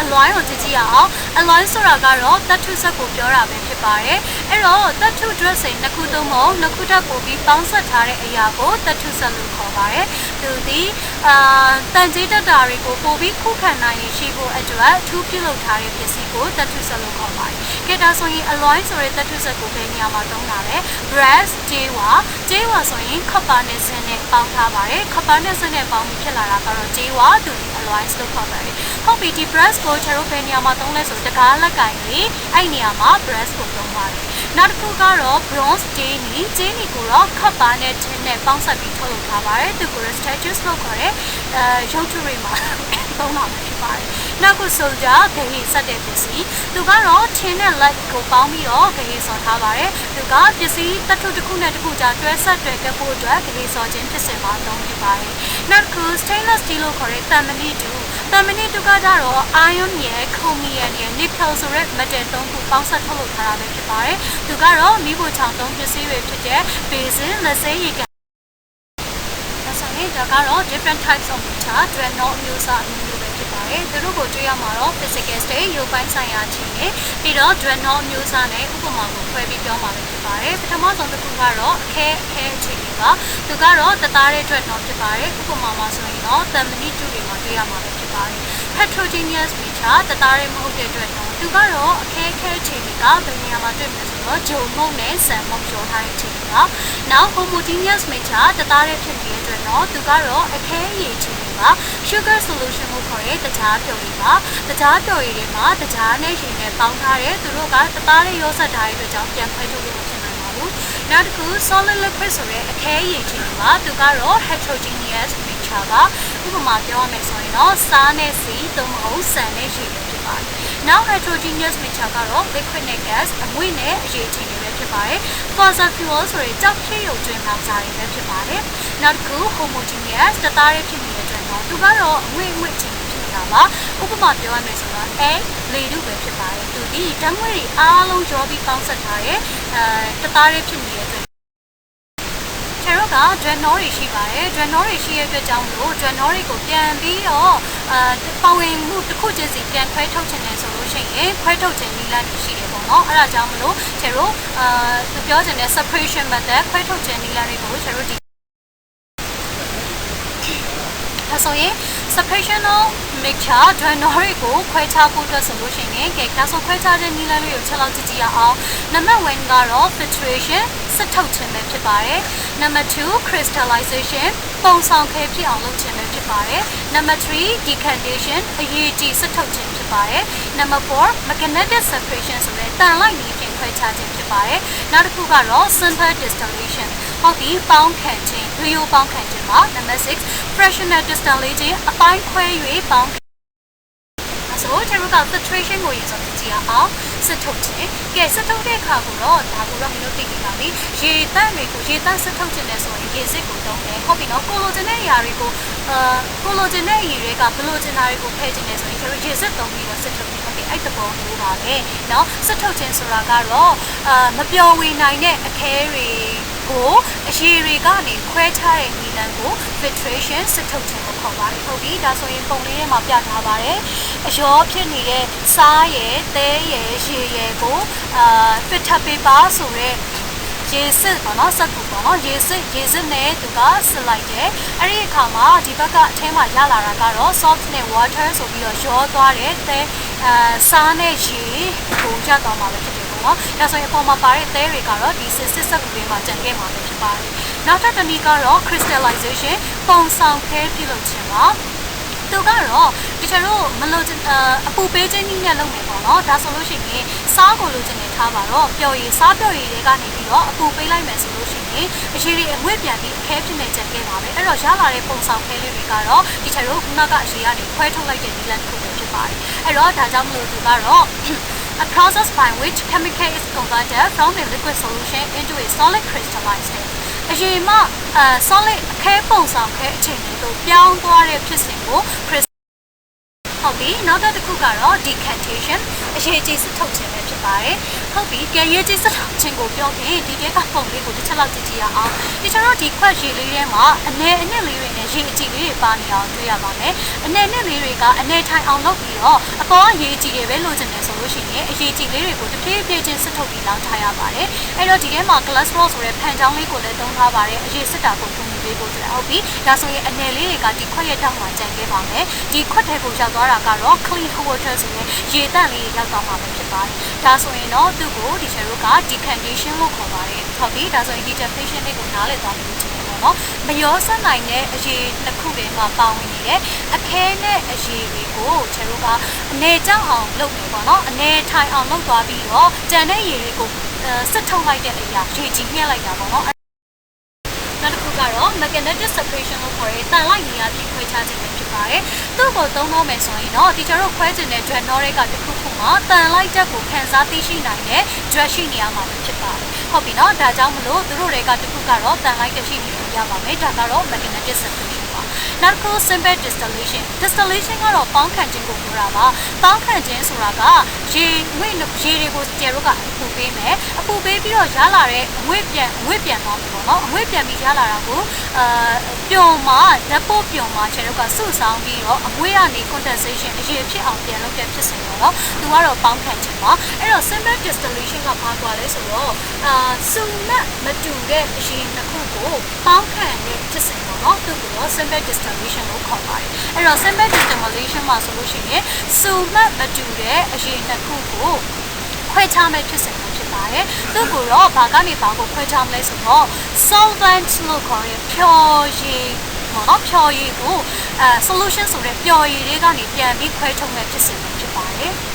အလွိုင်းကိုကြည့်ရအောင်အလွိုင်းဆိုတာကတော့တတ်ထုဆက်ကိုပြောတာပဲဖြစ်ပါတယ်အဲ့တော့တတ်ထု dressing နှစ်ခုသုံးဖို့နှစ်ခုထပ်ပို့ပြီးပေါင်းဆက်ထားတဲ့အရာကိုတတ်ထုဆက်လို့ခေါ်ပါတယ်သူဒီတန်ကြေးတက်တာတွေကိုပို့ပြီးခုခံနိုင်ရရှိဖို့အတွက်အထူးပြုလုပ်ထားတဲ့ပစ္စည်းကိုတတ်ထုဆက်လို့ခေါ်ပါတယ်ကဲဒါဆိုရင်အလွိုင်းဆိုတဲ့တတ်ထုဆက်ကိုဘယ်နေရာမှာသုံးတာလဲ breast ကြေးဝါဆိုရင်ခပ်ပါနဲ့ဆင်းနဲ့ပေါင်းထားပါတယ်ခပ်ပါနဲ့ဆင်းနဲ့ပေါင်းပြီးဖြစ်လာတာကတော့ကြေးဝါသူဒီ alliance လို့ခေါ်ပါတယ်ဟုတ်ပြီဒီ breast ကိုကျွန်တော်ဘယ်နေရာမှာသုံးလဲဆိုတကားလက်ကင်လေးအဲ့နေရာမှာ breast ကိုသုံးပါတယ်နောက်တစ်ခုကတော့ bronze ကြေးနီကိုတော့ခပ်ပါနဲ့tinနဲ့ပေါင်းစပ်ပြီးထုတ်လုပ်ထားပါတယ်သူကို statues လို့ခေါ်တဲ့ရုပ်ထုတွေမှာသုံးတာဖြစ်ပါတယ်နောက်ခု soldier ဂဟေဆက်တဲ့ပစ္စည်းသူကတော့ tin နဲ့ light ကိုပေါင်းပြီးတော့ဂဟေဆော်ထားပါတယ်သူကပစ္စည်းတစ်ခုတစ်ခုနဲ့တစ်ခုကြားတွဲဆက်တွဲကပ်ဖို့အတွက်ဂဟေဆော်ခြင်းဖြစ်စဉ်မှာသုံးဖြစ်ပါတယ်နောက်ခု stainless steel လို့ခေါ်တဲ့သံမဏိတူကကြတော့ iron ရယ် chromium ရယ် nickel ဆိုတဲ့ metal သုံးခုပေါင်းစပ်ထုတ်လုပ်ထားတာပဲဖြစ်ပါတယ်သူကတော့မိဖို့ချောင်သုံးပစ္စည်းတွေဖြစ်တဲ့ basin လက်စဲရည်ကန်ဒါကတော့ different types of meter journal မျိုးစားမျိုးပဲဖြစ်ပါတယ်သူတို့ကိုတွေ့ရမှာတော့ physical state ရုပ်ပိုင်းဆိုင်ရာအခြေအနေပြီးတော့ journal မျိုးစားနဲ့ဥပမာကိုခွဲပြီးပြောမှာဖြစ်ပါတယ်ပထမဆုံးတစ်ခုကတော့အခဲအခြေအနေပါသူကတော့တသားတဲ့အတွက်တော့ဖြစ်ပါတယ်ဥပမာမှာဆိုရင်တော့သံမဏိတူတွေမှာတွေ့ရမှာဖြစ်ပါတယ် heterogeneous meter တသားတဲ့မဟုတ်တဲ့အတွက်တော့သူကတော့အခဲအခြေအနေကဘယ်နေရာမှာတွေ့မလဲဆိုတော့ဂျုံမုံနဲ့ဆန်မုံကျော်ထားတဲ့အခြေအနေပါနောက် homogeneous meter တသားတဲ့ဖြစ်နေတဲ့အတွက်တော့သူကတော့အခဲရည်အခြေအနေပါ sugar solution ကိုခေါ်တဲ့တကြားပျော်ရည်ပါတကြားပျော်ရည်တွေမှာတကြားနဲ့ရေနဲ့ပေါင်းထားတဲ့သူတို့ကတသားတဲ့ရောစက်ဓာတ်တွေအတွက်ကြောင့်ပြန်ခွဲထုတ်လို့ဖြစ်နိုင်ပါဘူး နောက်တစ်ခု solid liquid ဆိုတဲ့အခဲရည်ချင်းပါသူကတော့ heterogeneous mixture ပါဥပမာပြောရမယ်ဆိုရင်တော့စားနဲ့စီသို့မဟုတ်ဆန်နဲ့ရေပဲဖြစ်ပါတယ်နောက် heterogeneous mixture ကတော့ liquid နဲ့ gas အငွေ့နဲ့အရည်ချင်းတွေပဲဖြစ်ပါတယ် fossil fuel ဆိုတဲ့ကြောက်ဖြစ်ရုပ်ကျွင်းလောင်စာတွေပဲဖြစ်ပါတယ်နောက်တစ်ခု homogeneous တသားလေးဖြစ်နေတဲ့အတွက်တော့သူကတော့အငွေ့ချင်းဖြစ်နေတာပါဥပမာပြောရမယ်ဆိုတော့ A လေထုပဲဖြစ်ပါတယ်သူဒီဓာတ်ငွေ့တွေအားလုံးရောပြီးပေါင်းစပ်ထားတဲ့တသားလေးဖြစ်နေတဲ့အတွက်ကျတော့က Dreadnought တွေရှိပါတယ် Dreadnought တွေရှိရတဲ့အတွက်ကြောင့်လို့ Dreadnought တွေကိုပြန်ပြီးတော့ပါဝင်မှုတစ်ခုချင်းစီပြန်ခွဲထုတ်ခြင်းနဲ့ဆိုလို့ရှိရင်ခွဲထုတ်ခြင်းနည်းလမ်းတွေရှိတယ်ပေါ့နော်အဲ့ဒါကြောင့်မလို့ကျတော့သူပြောချင်တဲ့ separation method ခွဲထုတ်ခြင်းနည်းလမ်းတွေကိုကျတော့ဒီဆိုရင် separational mixture Dreadnought တွေကိုခွဲခြားဖို့အတွက်ဆိုလို့ရှိရင်ဒါဆိုခွဲခြားတဲ့နည်းလမ်းလေးကိုချက်လောက်ကြည့်ရအောင်နံပါတ်1ကတော့ filtration စစ်ထုတ်ခြင်းပဲဖြစ်ပါတယ်နံပါတ်2 crystallization ပုံဆောင်ခဲဖြစ်အောင်လုပ်ခြင်းပဲဖြစ်ပါတယ်နံပါတ်3 decantation အရည်ကြည်စစ်ထုတ်ခြင်းဖြစ်ပါတယ်နံပါတ်4 magnetic separation ဆိုတဲ့တန်လိုက်နည်းဖြင့်ခွဲခြားခြင်းဖြစ်ပါတယ်နောက်တစ်ခုကတော့ simple distillation ဟုတ်ပြီပေါင်းခံခြင်းရိုးပေါင်းခံခြင်းပါနံပါတ်6 fractional distillation အပိုင်းခွဲ၍ပေါင်းဆိုကျွန်တော်က filtration ကိုရင်ဆုံးကြည့်ရအောင်စစ်ထုတ်ခြင်းကဲစစ်ထုတ်တဲ့အခါကိုတော့ဒါကိုတော့မလို့သိနေပါပြီရေတန့်တွေကိုရေတန့်စစ်ထုတ်ခြင်းလဲဆိုရင်ရေစစ်ကိုတုံးတယ်ဟုတ်ပြီနော်ကိုလိုချင်တဲ့အရာတွေကိုကိုလိုချင်တဲ့အရာတွေကဘလိုချင်တာတွေကိုဖယ်ခြင်းလဲဆိုရင်ကျွန်တော်ရေစစ်တုံးပြီးတော့စစ်ထုတ်ခြင်းဟုတ်ပြီအဲ့တဘောမျိုးပါပဲနော်စစ်ထုတ်ခြင်းဆိုတာကတော့မပျော်ဝေနိုင်တဲ့အခဲတွေကိုအရည်တွေကနေခွဲခြားတဲ့နည်းလမ်းကို filtration စစ်ထုတ်ခြင်းကိုခေါ်ပါတယ်ဟုတ်ပြီဒါဆိုရင်ပုံလေးထဲမှာပြထားပါတယ်အရောဖြစ်နေတဲ့စားရယ်သဲရယ်ရေရယ်ကိုfilter paper ဆိုတဲ့ရေစစ်ပေါ့နော်စက်ကူပေါ့နော်ရေစစ်နဲ့သူကစစ်လိုက်တယ်အဲ့ဒီအခါမှာဒီဘက်ကအထဲမှာရလာတာကတော့ salt နဲ့ water ဆိုပြီးတော့ရောသွားတဲ့စားနဲ့ရေကိုရသွားမှာပဲဖြစ်တယ်ပေါ့နော်ဒါဆိုရင်အပေါ်မှာပါတဲ့သဲတွေကတော့ဒီစစ်စက်ကူတွေမှာကျန်ခဲ့မှာပဲဖြစ်ပါတယ်နောက်ထပ်တစ်နည်းကတော့ crystallization ပုံဆောင်ခဲပြုလုပ်ခြင်းပါသူကတော့ဒီချာတို့မလို့အပူပေးခြင်းနည်းနဲ့လုပ်မယ်ပေါ့နော်ဒါဆိုလို့ရှိရင်စားကိုလိုချင်နေထားပါတော့ပျော်ရည်စားပျော်ရည်တွေကနေပြီးတော့အပူပေးလိုက်မယ်ဆိုလို့ရှိရင်အရည်တွေအငွေ့ပြန်ပြီးအခဲဖြစ်နေကြခဲ့ပါပဲအဲ့တော့ရလာတဲ့ပုံဆောင်ခဲလေးတွေကတော့ဒီချာတို့ခုနကအရည်ကနေခွဲထုတ်လိုက်တဲ့နည်းလမ်းတစ်ခုပဲဖြစ်ပါတယ်အဲ့တော့ဒါကြောင့်မလို့သူကတော့ a process by which chemical is converted from a liquid solution into a solid crystallized state အရင်မှsolid အခဲပုံဆောင်ခဲအခြေအနေကိုပြောင်းသွားတဲ့ဖြစ်စဉ်ကို ဟုတ်ပြီနောက်တစ်ခုကတော့ decantation အရေးကြီးစစ်ထုတ်ခြင်းပဲဖြစ်ပါတယ်ဟုတ်ပြီကြရေးကြီးစစ်ထုတ်ခြင်းကိုပြောရင်ဒီတဲကပုံလေးကိုတစ်ချက်လောက်ကြည့်ရအောင်ဒီကျွန်တော်ဒီခွက်ရေလေးထဲမှာအနေအနှစ်လေးတွေနဲ့ရေအကြည့်လေးတွေပါနေအောင်တွေ့ရပါမယ်အနေအနှစ်လေးတွေကအနေထိုင်အောင်လုပ်ပြီးတော့အပေါ်ကရေအကြည့်တွေပဲလိုချင်တယ်ဆိုလို့ရှိရင်အရေးကြီးလေးတွေကိုတစ်ပြေးပြေးချင်းစစ်ထုတ်ပြီးလောင်းထားရပါတယ်အဲ့တော့ဒီထဲမှာ cholesterol ဆိုတဲ့ဖန်ချောင်းလေးကိုလည်းသုံးထားပါတယ်အရေးစစ်တာကိုပုံပြပေးဖို့အတွက်ဟုတ်ပြီဒါဆိုရင်အနေလေးတွေကဒီခွက်ရဲ့တောက်မှာကျန်ခဲ့ပါမယ်ဒီခွက်ထဲကိုရောက်သွားတာကတော့ clean water ဆိုတဲ့ရေတန့်လေးရောက်သွားမှာပဲဖြစ်ပါတယ်ဒါဆိုရင်တော့သူ့ကိုဒီချေတို့က decantation လို့ခေါ်ပါတယ်ဟုတ်ပြီဒါဆိုရင်ဒီ definition လေးကိုနားလည်သွားပြီလို့ထင်တယ်ပေါ့နော်မရောစက်နိုင်တဲ့အရေတစ်ခုတည်းမှာပါဝင်နေတဲ့အခဲနဲ့အရေတွေကိုချေတို့ကအနေကြောက်အောင်လုပ်နေပေါ့နော်အနေထိုင်အောင်လုပ်သွားပြီးတော့ကြံတဲ့ရေတွေကိုစစ်ထုတ်လိုက်တဲ့အရာရေကြီးညှက်လိုက်တာပေါ့နော်နောက်တစ်ခုကတော့ magnetic separation လို့ခေါ်တဲ့တန်လိုက်နေရာဖြစ်ခွဲခြားခြင်းပဲဖြစ်ပါတယ်။သူ့ကိုသုံးတော့မယ်ဆိုရင်တော့ဒီကျတို့ခွဲခြင်းတဲ့ Dreadnought ကတစ်ခုခုမှာတန်လိုက်တက်ကိုခန်းစားသိရှိနိုင်တဲ့ Dread ရှိနေရမှာဖြစ်ပါတယ်။ဟုတ်ပြီနော်ဒါကြောင့်မလို့သူတို့တွေကတစ်ခုကတော့တန်လိုက်တက်ရှိနေရပါမယ်။ဒါကတော့ magnetic separation ပါ။နောက်တစ်ခု simple distillation ကတော့ပေါင်းခံခြင်းကိုပြောတာပါ။ပေါင်းခံခြင်းဆိုတာကရေတွေကိုကျတို့ကအပူပေးမယ်။အပူပေးပြီးတော့ရလာတဲ့အငွေ့ပြန်သွားပြီပေါ့နော်။အငွေ့ပြန်ပြီးရလာတာကိုပျော်မှာဓာတ်ပို့ပျော်မှာကျတို့ကစုဆောင်းပြီးတော့အငွေ့ကနေ condensation အရေဖြစ်အောင်ပြန်လုပ်တဲ့ဖြစ်စဉ်ပေါ့နော်။သူကတော့ပေါင်းခံခြင်းပါ။အဲ့တော့ simple distillation ကဘာကွာလဲဆိုတော့စုနဲ့မတူတဲ့အရေနှစ်ခုကိုပေါင်းခံတဲ့ဖြစ်စဉ်ပေါ့နော်။သူကတော့ simple distillation လို့ခေါ်ပါတယ်။အဲ့တော့ simple distillation မှာဆိုလို့ရှိရင်စုနဲ့မတူတဲ့အရေနှစ်ခုကိုခွဲခြားမဲ့ဖြစ်စဉ်ဖြစ်ပါတယ်။သူ့ကိုတော့ဘာကနေဘာကိုခွဲခြားမလဲဆိုတော့ solvent လို့ခေါ်တဲ့ဖြော်ရည်ပေါ့နော်ဖြော်ရည်ကိုsolution ဆိုတဲ့ပျော်ရည်တွေကနေပြန်ပြီးခွဲထုတ်မဲ့ဖြစ်စဉ်ဖြစ်ပါတယ်။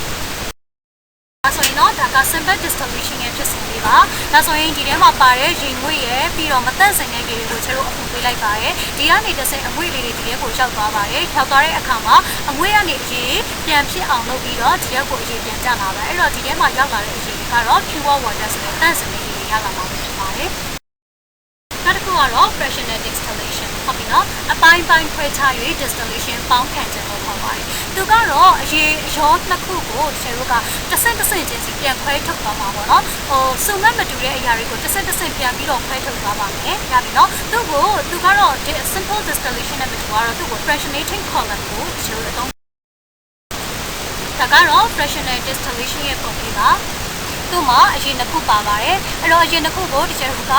ဆိုရင်တော့ဒါက simple distillation ရဲ့ဖြစ်စဉ်လေးပါ ပါဒါဆိုရင်ဒီထဲမှာပါတဲ့ရေငွေ့ရဲ့ပြီးတော့မတန့်စင်တဲ့ရေတွေကိုချဲတို့အပူပေးလိုက်ပါတယ်ဒီကနေတစ်ဆင့်အငွေ့လေးတွေဒီထဲကိုရောက်သွားပါတယ်ရောက်သွားတဲ့အခါမှာအငွေ့ကနေအရေပြန်ဖြစ်အောင်လုပ်ပြီးတော့ဒီရက်ကိုအရေပြန်ကျလာပါတယ်အဲ့တော့ဒီထဲမှာရောက်လာတဲ့အရေကတော့ pure water ဆိုတဲ့တန့်စင်တဲ့ရေတွေရလာမှာဖြစ်ပါတယ်နောက်တစ်ခုကတော့ fractional distillation ဟုတ်ပြီနော်အပိုင်းပိုင်းခွဲခြား၍ distillation ပေါင်းခံခြင်းလို့ခေါ်ပါတယ်သူကတော့အရေအရောနှစ်ခုကိုဆယ်တို့ကတစ်ဆင့်တစ်ဆင့်ချင်းစီပြန်ခွဲထုတ်သွားမှာပေါ့နော်စုံမဲ့မတူတဲ့အရာတွေကိုတစ်ဆင့်တစ်ဆင့်ပြန်ပြီးတော့ခွဲထုတ်သွားပါမယ်ရပြီနော်သူကတော့ simple distillation နဲ့မတူတော့သူ့ကို fractionating column ကိုဆယ်တို့တော့ဒါကတော့ fractional distillation ရဲ့ပုံလေးပါသူ့မှာအရင်တစ်ခုပါပါတယ်အဲ့တော့အရင်တစ်ခုကိုဒီကျတော့က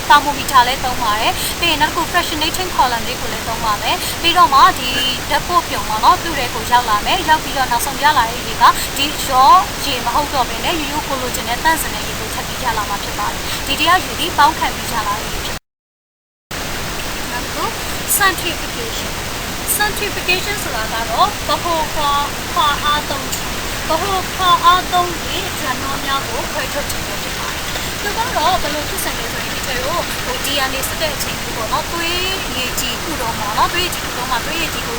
thermometer လေးသုံးပါတယ်ပြီးရင်နောက်တစ်ခု fractionating column လေးကိုလည်းသုံးပါမယ်ပြီးတော့မှဒီဓာတ်ပို့ပြုံပေါ့နော်သူ့တွေကိုရောက်လာမယ်ရောက်ပြီးတော့နောက်ဆုံးရလာတဲ့ရေကဒီရောရေမဟုတ်တော့ဘဲနဲ့ရိုးရိုးကိုလိုချင်တဲ့တန့်စင်တဲ့ရေကိုထပ်ပြီးရလာမှာဖြစ်ပါတယ်ဒီတရားယူပြီးပေါင်းခံပြီးရလာတဲ့ရေဖြစ်နောက်တစ်ခု centrifugation ဆိုတာကတော့ဘဟိုခွာအားသုံးဘဟိုခွာအားသုံးပြီးဇန်နောများကိုခွဲထုတ်ခြင်းဖြစ်ပါတယ်။သူကတော့ဘယ်လိုဖြစ်စံလဲဆိုရင်ဒီလိုDNA စတဲ့အချိန်ကြီးပေါ့နော်။သွေးရည်ကြည်ခုတော့မှာနော်။သွေးရည်ကြည်ခုတော့မှာသွေးရည်ကြည်ကို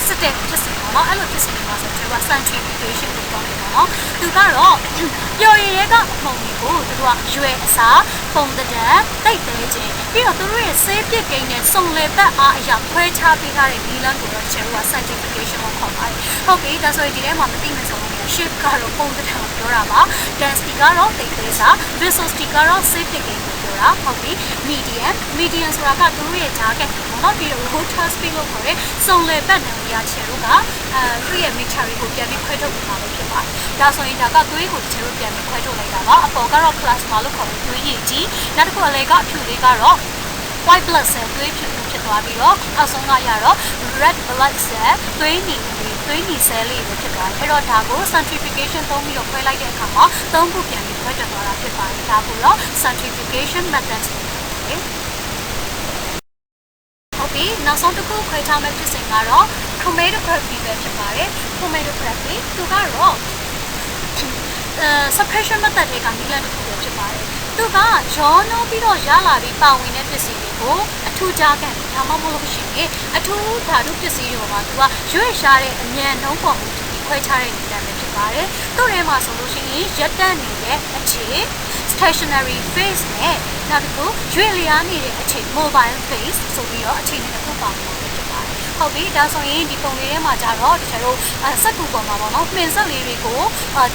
စတဲ့ဖြစ်စံပေါ့နော်။အဲ့လိုဖြစ်စံနေမှာဆိုတော့ centrifugation ကိုပြောနေပါတော့။သူကတော့ပျော်ရည်ရဲကအမှုန်တွေကိုသူတို့ကရွယ်အစားပုံတံတိတ်သေးခြင်းပြီးတော့သူတို့ရဲ့ဆေးပြစ်ကိန်းနဲ့စုံလည်သက်အားအရာခွဲခြားပေးထားတဲ့နည်းလမ်းကိုတော့ကျွန်တော်က centrifugation ကိုခေါ်ပါတယ်။ဟုတ်ပြီဒါဆိုရင်ဒီထဲမှာမသိမစုံဘူး shape ကတော့ပုံတံကိုပြောတာပါ density ကတော့တိတ်သေးစား viscosity ကတော့ဆေးပြစ်ကိန်းကိုပြောတာဟုတ်ပြီ medium ဆိုတာကသူတို့ရဲ့ဂျာကက်ပေါ့နော်ပြီးတော့ rotor speed လို့ခေါ်တဲ့စုံလည်သက်နည်းရချေတို့ကသူ့ရဲ့ mixture ကိုပြန်ပြီးခွဲထုတ်နေတာလို့ဖြစ်ပါတယ်။ဒါဆိုရင်ဒါကသွေးကိုချေတို့ပြန်ပြီးခွဲထုတ်လိုက်တာပါအပေါ်ကတော့ plasma လို့ခေါ်တဲ့သွေးရည်ကြီးနောက်တစ်ခုအလဲကအဖြူလေးကတော့ white blood cell သွေးဖြူဖြစ်သွားပြီးတော့အောက်ဆုံးကရတော့ red blood cell သွေးနီ cell လေးပဲဖြစ်သွားတယ်အဲ့တော့ဒါကို centrifugation သုံးပြီးတော့ခွဲလိုက်တဲ့အခါမှာသုံးခုပြန်ပြီးခွဲထွက်သွားတာဖြစ်ပါတယ်ဒါကိုတော့ centrifugation method လို့ခေါ်တယ်ဟုတ်ပြီနောက်ဆုံးတစ်ခုခွဲခြားမဲ့ဖြစ်စဉ်ကတော့ chromatography ပဲဖြစ်ပါတယ် chromatography သူကတော့ suppression method တွေကနည်းလမ်းတစ်ခုပဲဖြစ်ပါတယ်သူကရောနှောပြီးတော့ရလာပြီးပါဝင်တဲ့ပစ္စည်းတွေကိုအထူးကြားကန်ဒါမှမဟုတ်လို့ရှိရင်အထူးဓာတုပစ္စည်းတွေပေါ်မှာသူကရွေ့ရှားတဲ့အမြန်နှုံးပေါ်မှုခွဲခြားတဲ့နည်းလမ်းပဲဖြစ်ပါတယ်။သူ့ထဲမှာဆိုလို့ရှိရင်ရက်တက်နေတဲ့အခြေ stationary phase နဲ့နောက်တစ်ခုရွေ့လျားနေတဲ့အခြေ mobile phase ဆိုပြီးတော့အခြေအနေတစ်ခုပါမှာဖြစ်ပါတယ်။ဟုတ်ပြီဒါဆိုရင်ဒီပုံလေးထဲမှာကြတော့တချို့စက်ကူပေါ်မှာပေါ့နော်မှင်စက်လေးတွေကို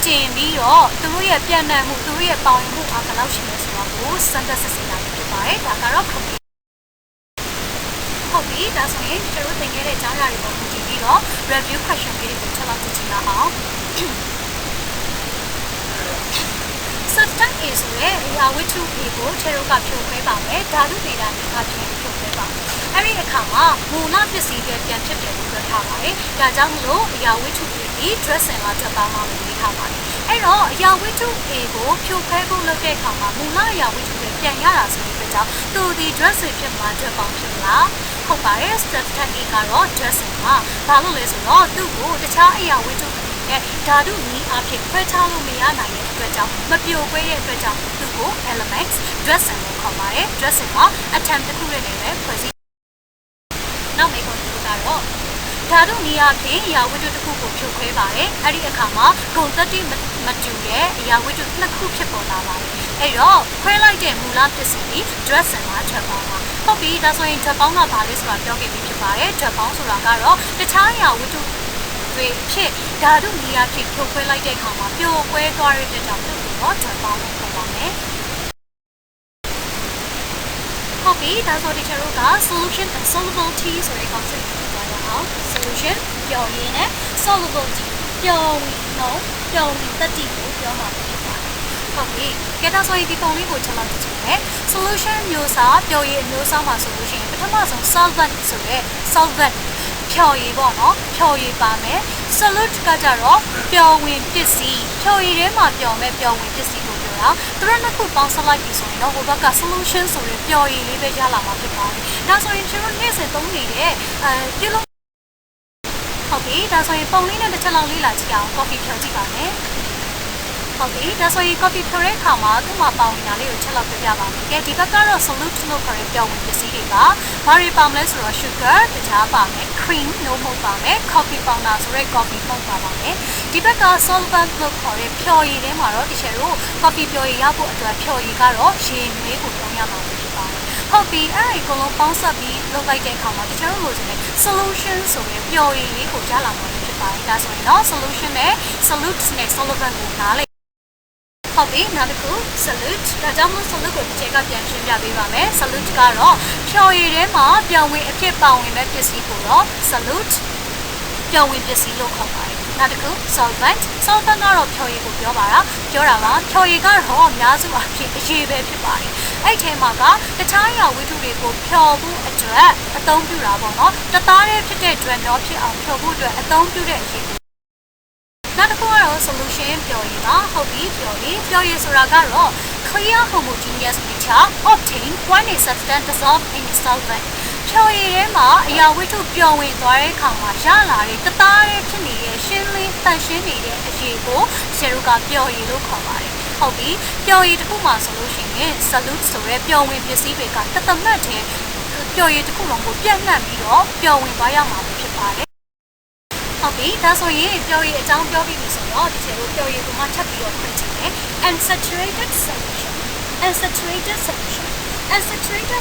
ကျင်ပြီးတော့သူတို့ရဲ့ပြန့်နှံ့မှုသူတို့ရဲ့ပေါင်မှုအားဘယ်လောက်ရှိလဲဆိုတာကိုစမ်းသပ်စစ်ဆေးတာဖြစ်ပါတယ်ဒါကတော့ဟုတ်ပြီဒါဆိုရင်ကျတို့သင်ခဲ့တဲ့ကြားရာတွေကိုကြည့်ပြီးတော့ review question လေးတွေကိုချက်လောက်ကြည့်လာအောင် substance A ဆိုတဲ့အရာဝတ္ထု A ကိုကျတို့ကဖြိုခွဲပါမယ်ဓာတုဗေဒနည်းကဖြိုခွဲပါမယ်အဲ့ဒီအခါမှာမူလပစ္စည်းတွေပြန်ဖြစ်တယ်လို့ပြောထားပါတယ်ဒါကြောင့်မလို့အရာဝတ္ထု A ဒီ dressing လာချက်သားမှလို့ရေးထားပါတယ်အဲ့တော့အရာဝတ္ထု A ကိုဖြိုခွဲဖို့လုပ်တဲ့အခါမှာမူလအရာဝတ္ထုတွေပြန်ရတာဆိုတဲ့အတွက်ကြောင့်သူဒီ dressing ဖြစ်မှာအတွက်ပေါင်းဖြစ်လားဟုတ်ပါတယ် substance A ကတော့ dressing ပါဘာလို့လဲဆိုတော့သူ့ကိုတခြားအရာဝတ္ထုဓာတုနည်းအဖြစ်ခွဲခြားလို့မရနိုင်တဲ့အတွက်ကြောင့်မပြိုကွဲတဲ့အတွက်ကြောင့်သူ့ကို elements dressing လို့ခေါ်ပါတယ် dressing မှာ atom တစ်ခုနဲ့ပဲဖွဲ့စည်းနောက်မိကုန်တစ်ခုကတော့ဓာတုနည်းအဖြစ်အရာဝတ္ထုတစ်ခုကိုဖြိုခွဲပါတယ်အဲ့ဒီအခါမှာဂုဏ်သတ္တိမတူတဲ့အရာဝတ္ထုနှစ်ခုဖြစ်ပေါ်လာပါတယ်အဲ့တော့ခွဲလိုက်တဲ့မူလပစ္စည်း dressing မှာထွက်ပေါင်းပါဟုတ်ပြီဒါဆိုရင်ထွက်ပေါင်းကဘာလဲဆိုတာပြောခဲ့ပြီးဖြစ်ပါတယ်ထွက်ပေါင်းဆိုတာကတော့တခြားအရာဝတ္ထုတွေဖြစ်ဓာတုနည်းအဖြစ်ဖြိုခွဲလိုက်တဲ့အခါမှာပြိုကွဲသွားတဲ့အတွက်ကြောင့်သူ့ကိုတော့ထွက်ပေါင်းလို့ခေါ်ပါမယ်ဟုတ်ပြီဒါဆိုဒီကျတို့က solution and solubility ဆိုတဲ့ concept ကိုပြောရအောင် solution ပျော်ရည်နဲ့ solubility ပျော်ဝင်နှုန်းပျော်ဝင်တတိကိုပြောမှာဖြစ်ပါတယ်ဟုတ်ပြီကဲဒါဆိုရင်ဒီပုံလေးကိုချက်လောက်ကြည့်မယ် solution မျိုးစားပျော်ရည်မျိုးစားမှာဆိုလို့ရှိရင်ပထမဆုံး solvent ဆိုတဲ့ solvent ဖြော်ရည်ပေါ့နော်ဖြော်ရည်ပါမယ် solute ကကြတော့ပျော်ဝင်ပစ္စည်းဖြော်ရည်ထဲမှာပျော်မဲ့ပျော်ဝင်ပစ္စည်းကိုပြောတာသူတို့နှစ်ခုပေါင်းစပ်လိုက်ပြီဆိုရင်တော့ဟိုဘက်က solution ဆိုရင်ပျော်ရည်လေးပဲရလာမှာဖြစ်ပါတယ်ဒါဆိုရင်ကျွန်တော်နေ့စဉ်သုံးနေတဲ့ပြုလုပ်ဟုတ်ပြီဒါဆိုရင်ပုံလေးနဲ့တစ်ချက်လောက်လေးလာကြည့်အောင် copy ဖြော်ကြည့်ပါမယ် ဟုတ်ပြီဒါဆိုရင် coffee ဖြိုတဲ့အခါမှာသူ့မှာပါဝင်တာလေးကိုချက်လောက်ပြပြပါမယ်။ကဲဒီဘက်ကတော့ solute လို့ခေါ်တဲ့ပျော်ဝင်ပစ္စည်းတွေကဘာတွေပါမလဲဆိုတော့ sugar တခြားပါမယ် cream လို့မှုတ်ပါမယ် coffee powder ဆိုတဲ့ coffee မှုတ်ပါပါမယ်။ဒီဘက်က solvent လို့ခေါ်တဲ့ဖြော်ရည်ထဲမှာတော့တချို့တို့ coffee ဖြော်ရည်ရဖို့အတွက်ဖြော်ရည်ကတော့ရေနွေးကိုသုံးရမှာဖြစ်ပါတယ်။ဟုတ်ပြီအဲ့ဒီအကုန်လုံးပေါင်းစပ်ပြီးလုပ်လိုက်တဲ့အခါမှာတချို့တို့ဆိုရင် solution ဆိုတဲ့ပျော်ရည်လေးကိုကြားလာမှာဖြစ်ပါတယ်။ဒါဆိုရင်တော့ solution နဲ့ solute နဲ့ solvent ကိုနားလိုက်ဟုတ်ပြီနောက်တစ်ခု salute ဒါကြောင့်မို့ salute ကိုတစ်ချက်ကပြန်ရှင်းပြပေးပါမယ် salute ကတော့ဖြော်ရည်ထဲမှာပျော်ဝင်အဖြစ်ပါဝင်တဲ့ပစ္စည်းကိုတော့ salute ပျော်ဝင်ပစ္စည်းလို့ခေါ်ပါတယ်နောက်တစ်ခု solvent ကတော့ဖြော်ရည်ကိုပြောတာပါဖြော်ရည်ကတော့အများစုအဖြစ်အရေးပဲဖြစ်ပါတယ်အဲ့ဒီထဲမှာကတခြားအရာဝတ္ထုတွေကိုဖြော်ဖို့အတွက်အသုံးပြုတာပေါ့နော်တသားတည်းဖြစ်တဲ့အတွက်တော့ဖြစ်အောင်ဖြော်ဖို့အတွက်အသုံးပြုတဲ့အရေးနောက်တစ်ခုကတော့ solution ပျော်ရည်ပါဟုတ်ပြီပျော်ရည်ဆိုတာကတော့ clear homogeneous mixture obtained when a substance dissolved in a solvent ဖြော်ရည်ထဲမှာအရာဝတ္ထုပျော်ဝင်သွားတဲ့အခါမှာရလာတဲ့တသားတည်းဖြစ်နေတဲ့ရှင်းလင်းတန့်ရှင်းနေတဲ့အရေးကိုဆရာတို့ကပျော်ရည်လို့ခေါ်ပါတယ်ဟုတ်ပြီပျော်ရည်တစ်ခုမှာဆိုလို့ရှိရင် solute ဆိုတဲ့ပျော်ဝင်ပစ္စည်းတွေကတသမတ်တည်းပျော်ရည်တစ်ခုလုံးကိုပြန့်နှံ့ပြီးတော့ပျော်ဝင်သွားရမှာဖြစ်ပါတယ်ဟုတ်ပြီဒါဆိုရင်ပျော်ရည်အကြောင်းပြောပြီးပြီဆိုတော့ဒီလိုပျော်ရည်ကိုမှချက်ပြီးတော့ဖွင့်ကြည့်မယ် unsaturated solution unsaturated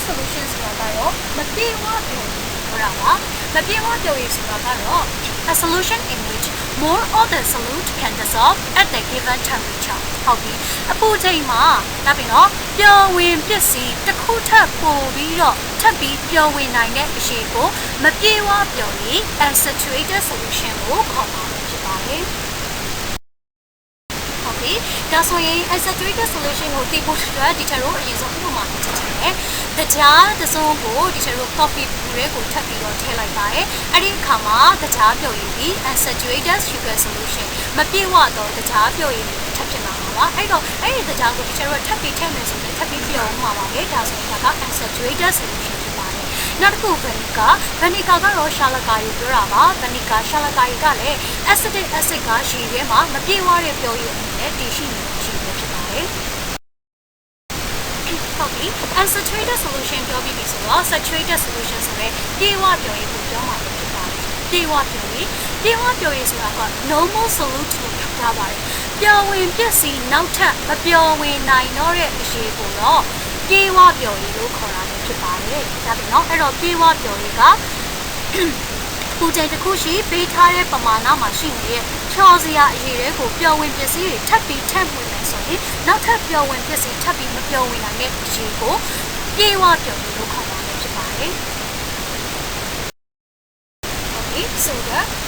solution ဆိုတာကတော့မပြေဝပျော်ရည်ဆိုတာပါမပြေဝပျော်ရည်ဆိုတာကတော့ a solution in which more of the solute can dissolve at the given temperature ဟုတ်ပြီအပူချိန်မှာဒါပြင်တော့ပျော်ဝင်ပစ္စည်းတစ်ခုထပ်ပို့ပြီးတော့ထပ်ပြီးပျော်ဝင်နိုင်တဲ့အရေးကိုမပြေဝပျော်ရည် unsaturated solution ကိုခေါ်မှာဖြစ်ပါတယ်ဒါဆိုရင် unsaturated solution ကိုသိဖို့အတွက်ဒီချက်တို့အရင်ဆုံးဥပမာနဲ့ချက်ချင်တယ်။တကြားတစ်စုံကိုဒီချက်တို့ coffee ပူရဲကိုထပ်ပြီးတော့ထည့်လိုက်ပါတယ်။အဲ့ဒီအခါမှာတကြားပျော်ရည်ပြီး unsaturated sugar solution မပြည့်ဝတော့တကြားပျော်ရည်ကိုထပ်ဖြစ်လာမှာပါ။အဲ့တော့အဲ့ဒီတကြားကိုဒီချက်တို့ထပ်ပြီးထည့်မယ်ဆိုရင်ထပ်ပြီးပျော်မှာပါလေ။ဒါဆိုရင်ဒါက unsaturated solution ဖြစ်ပါတယ်။နောက်တစ်ခု vinegar ကတော့ရှာလကာရီပြောတာပါ။ vinegar ရှာလကာရီကလည်း acetic acid ကရေထဲမှာမပြည့်ဝတဲ့ပျော်ရည်အနေနဲ့တည်ရှိနေတဲ့ရေပဲဖြစ်ပါတယ်။ဟုတ်ပြီ unsaturated solution ပြောပြီးပြီဆိုတော့ saturated solution ဆိုတဲ့ပြေဝပျော်ရည်ကိုပြောမှာဖြစ်ပါတယ်။ပြေဝပျော်ရည်ဆိုတာက normal solute လို့ပြောထားပါတယ်။ပျော်ဝင်ပစ္စည်းနောက်ထပ်မပျော်ဝင်နိုင်တော့တဲ့အရေးကိုတော့ပြေဝပျော်ရည်လို့ခေါ်တာဖြစ်ပါတယ်။ဒါပြင်နော်အဲ့တော့ပြေဝပျော်ရည်ကပူချိန်တစ်ခုရှိပေးထားတဲ့ပမာဏမှာရှိနေတဲ့ဖြော်စရာအရေးတွေကိုပျော်ဝင်ပစ္စည်းတွေထပ်ပြီးထည့်ဝင်မယ်ဆိုရင်နောက်ထပ်ပျော်ဝင်ပစ္စည်းထပ်ပြီးမပျော်ဝင်နိုင်တဲ့အရေးကိုပြေဝပျော်ရည်လို့ခေါ်တာဖြစ်ပါတယ်။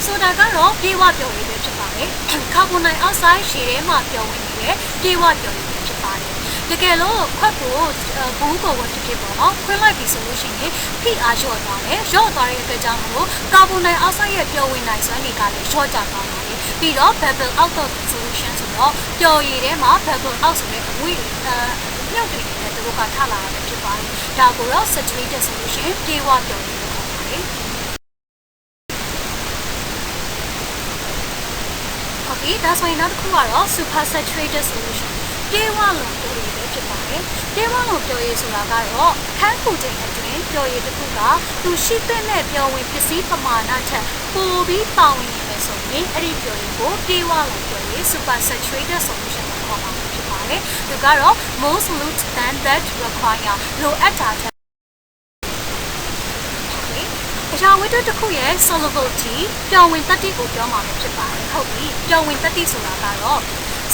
ဆိုတာကတော့ပြေဝပျော်ရည်ပဲဖြစ်ပါတယ်။ကာဗွန်ဒိုင်အောက်ဆိုက်ရှည်ထဲမှာပျော်ဝင်နေတဲ့ပြေဝပျော်ရည်ပဲဖြစ်ပါတယ်။တကယ်လို့ခွက်ကိုဘူးကိုဝင်ဖြစ်ပေါ့နော်ခွင်းလိုက်ပြီဆိုလို့ရှိရင်ဖိအားလျော့သွားတယ်လျော့သွားတဲ့အတွက်ကြောင့်မို့ကာဗွန်ဒိုင်အောက်ဆိုက်ရဲ့ပျော်ဝင်နိုင်စွမ်းတွေကလည်းလျော့ကျသွားပါတယ်ပြီးတော့ bubble out of solution ဆိုတော့ပျော်ရည်ထဲမှာ bubble out ဆိုတဲ့ဝိမြုပ်တွေနဲ့သူတို့ကထလာတာဖြစ်ပါတယ်ဒါကိုတော့ saturated solution ပြေဝပျော်ရည်လို့ခေါ်ပါတယ်ဟုတ်ပြီဒါဆိုရင်နောက်တစ်ခုကတော့ super saturated solution ပြေဝလုံးပျော်ရည်ပဲဖြစ်ပါတယ်ပြေဝလုံးပျော်ရည်ဆိုတာကတော့ခန်းကူချိန်အတွင်းပျော်ရည်တစ်ခုကသူရှိတဲ့နဲ့ပျော်ဝင်ပစ္စည်းပမာဏထက်ပိုပြီးပါဝင်နေမယ်ဆိုရင်အဲ့ဒီပျော်ရည်ကိုပြေဝလုံးပျော်ရည် super saturated solution လို့ခေါ်မှာဖြစ်ပါတယ်သူကတော့ more solute than that require လိုအပ်တာအရာဝတ္ထုတစ်ခုရဲ့ solubility ပျော်ဝင်တတ္တိကိုပြောမှာဖြစ်ပါတယ်ဟုတ်ပြီပျော်ဝင်တတ္တိဆိုတာကတော့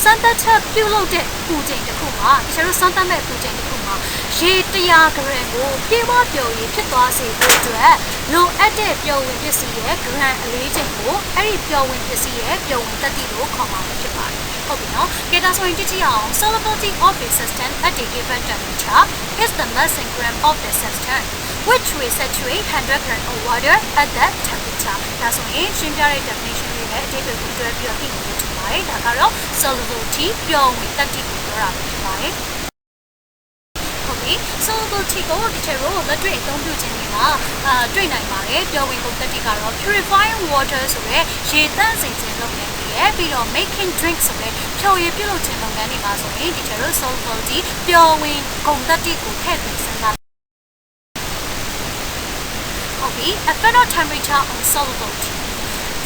စမ်းသပ်ချက်ပြုလုပ်တဲ့ပူချိန်တစ်ခုမှာကျတို့စမ်းသပ်မဲ့ပူချိန်တစ်ခုမှာရေ100 g ကိုပြေဝပျော်ရည်ဖြစ်သွားစေဖို့အတွက်လိုအပ်တဲ့ပျော်ဝင်ပစ္စည်းရဲ့ gram အလေးချိန်ကိုအဲ့ဒီပျော်ဝင်ပစ္စည်းရဲ့ပျော်ဝင်တတ္တိကိုခေါ်မှာဖြစ်ပါတယ်ဟုတ်ပြီနော်။ဒါဆိုရင်ကြည့်အောင် solubility of a substance at a given temperature is the mass in gram of the substance which will saturate 100 gram of water at that temperature ဒါဆိုရင်ရှင်းပြတဲ့ definition လေးနဲ့အတိတ်ကိုတွဲပြီးတော့သိနေလို့ထင်ပါတယ်ဒါကတော့ solubility ပျော်ဝင်တတ္တိကိုပြောတာဖြစ်ပါတယ်ဟုတ်ပြီ solubility ကိုဒီချက်ကိုလက်တွေ့အသုံးပြုခြင်းတွေမှာတွေ့နိုင်ပါတယ်ပျော်ဝင်ကုန်တတ္တိကတော့ purifying water ဆိုရဲရေသန့်စင်ခြင်းလုပ်ငန်းတွေ တယ်ပြီးတော့ making drinks ဆိုတဲ့ဖြော်ရည်ပြုလုပ်ခြင်းလုပ်ငန်းတွေမှာဆိုရင်ဒီကျတော့ solubility ပျော်ဝင်ကုန်သတ္တိကိုထည့်သွင်းစဉ်းစားဟုတ်ပြီ effect of temperature on solubility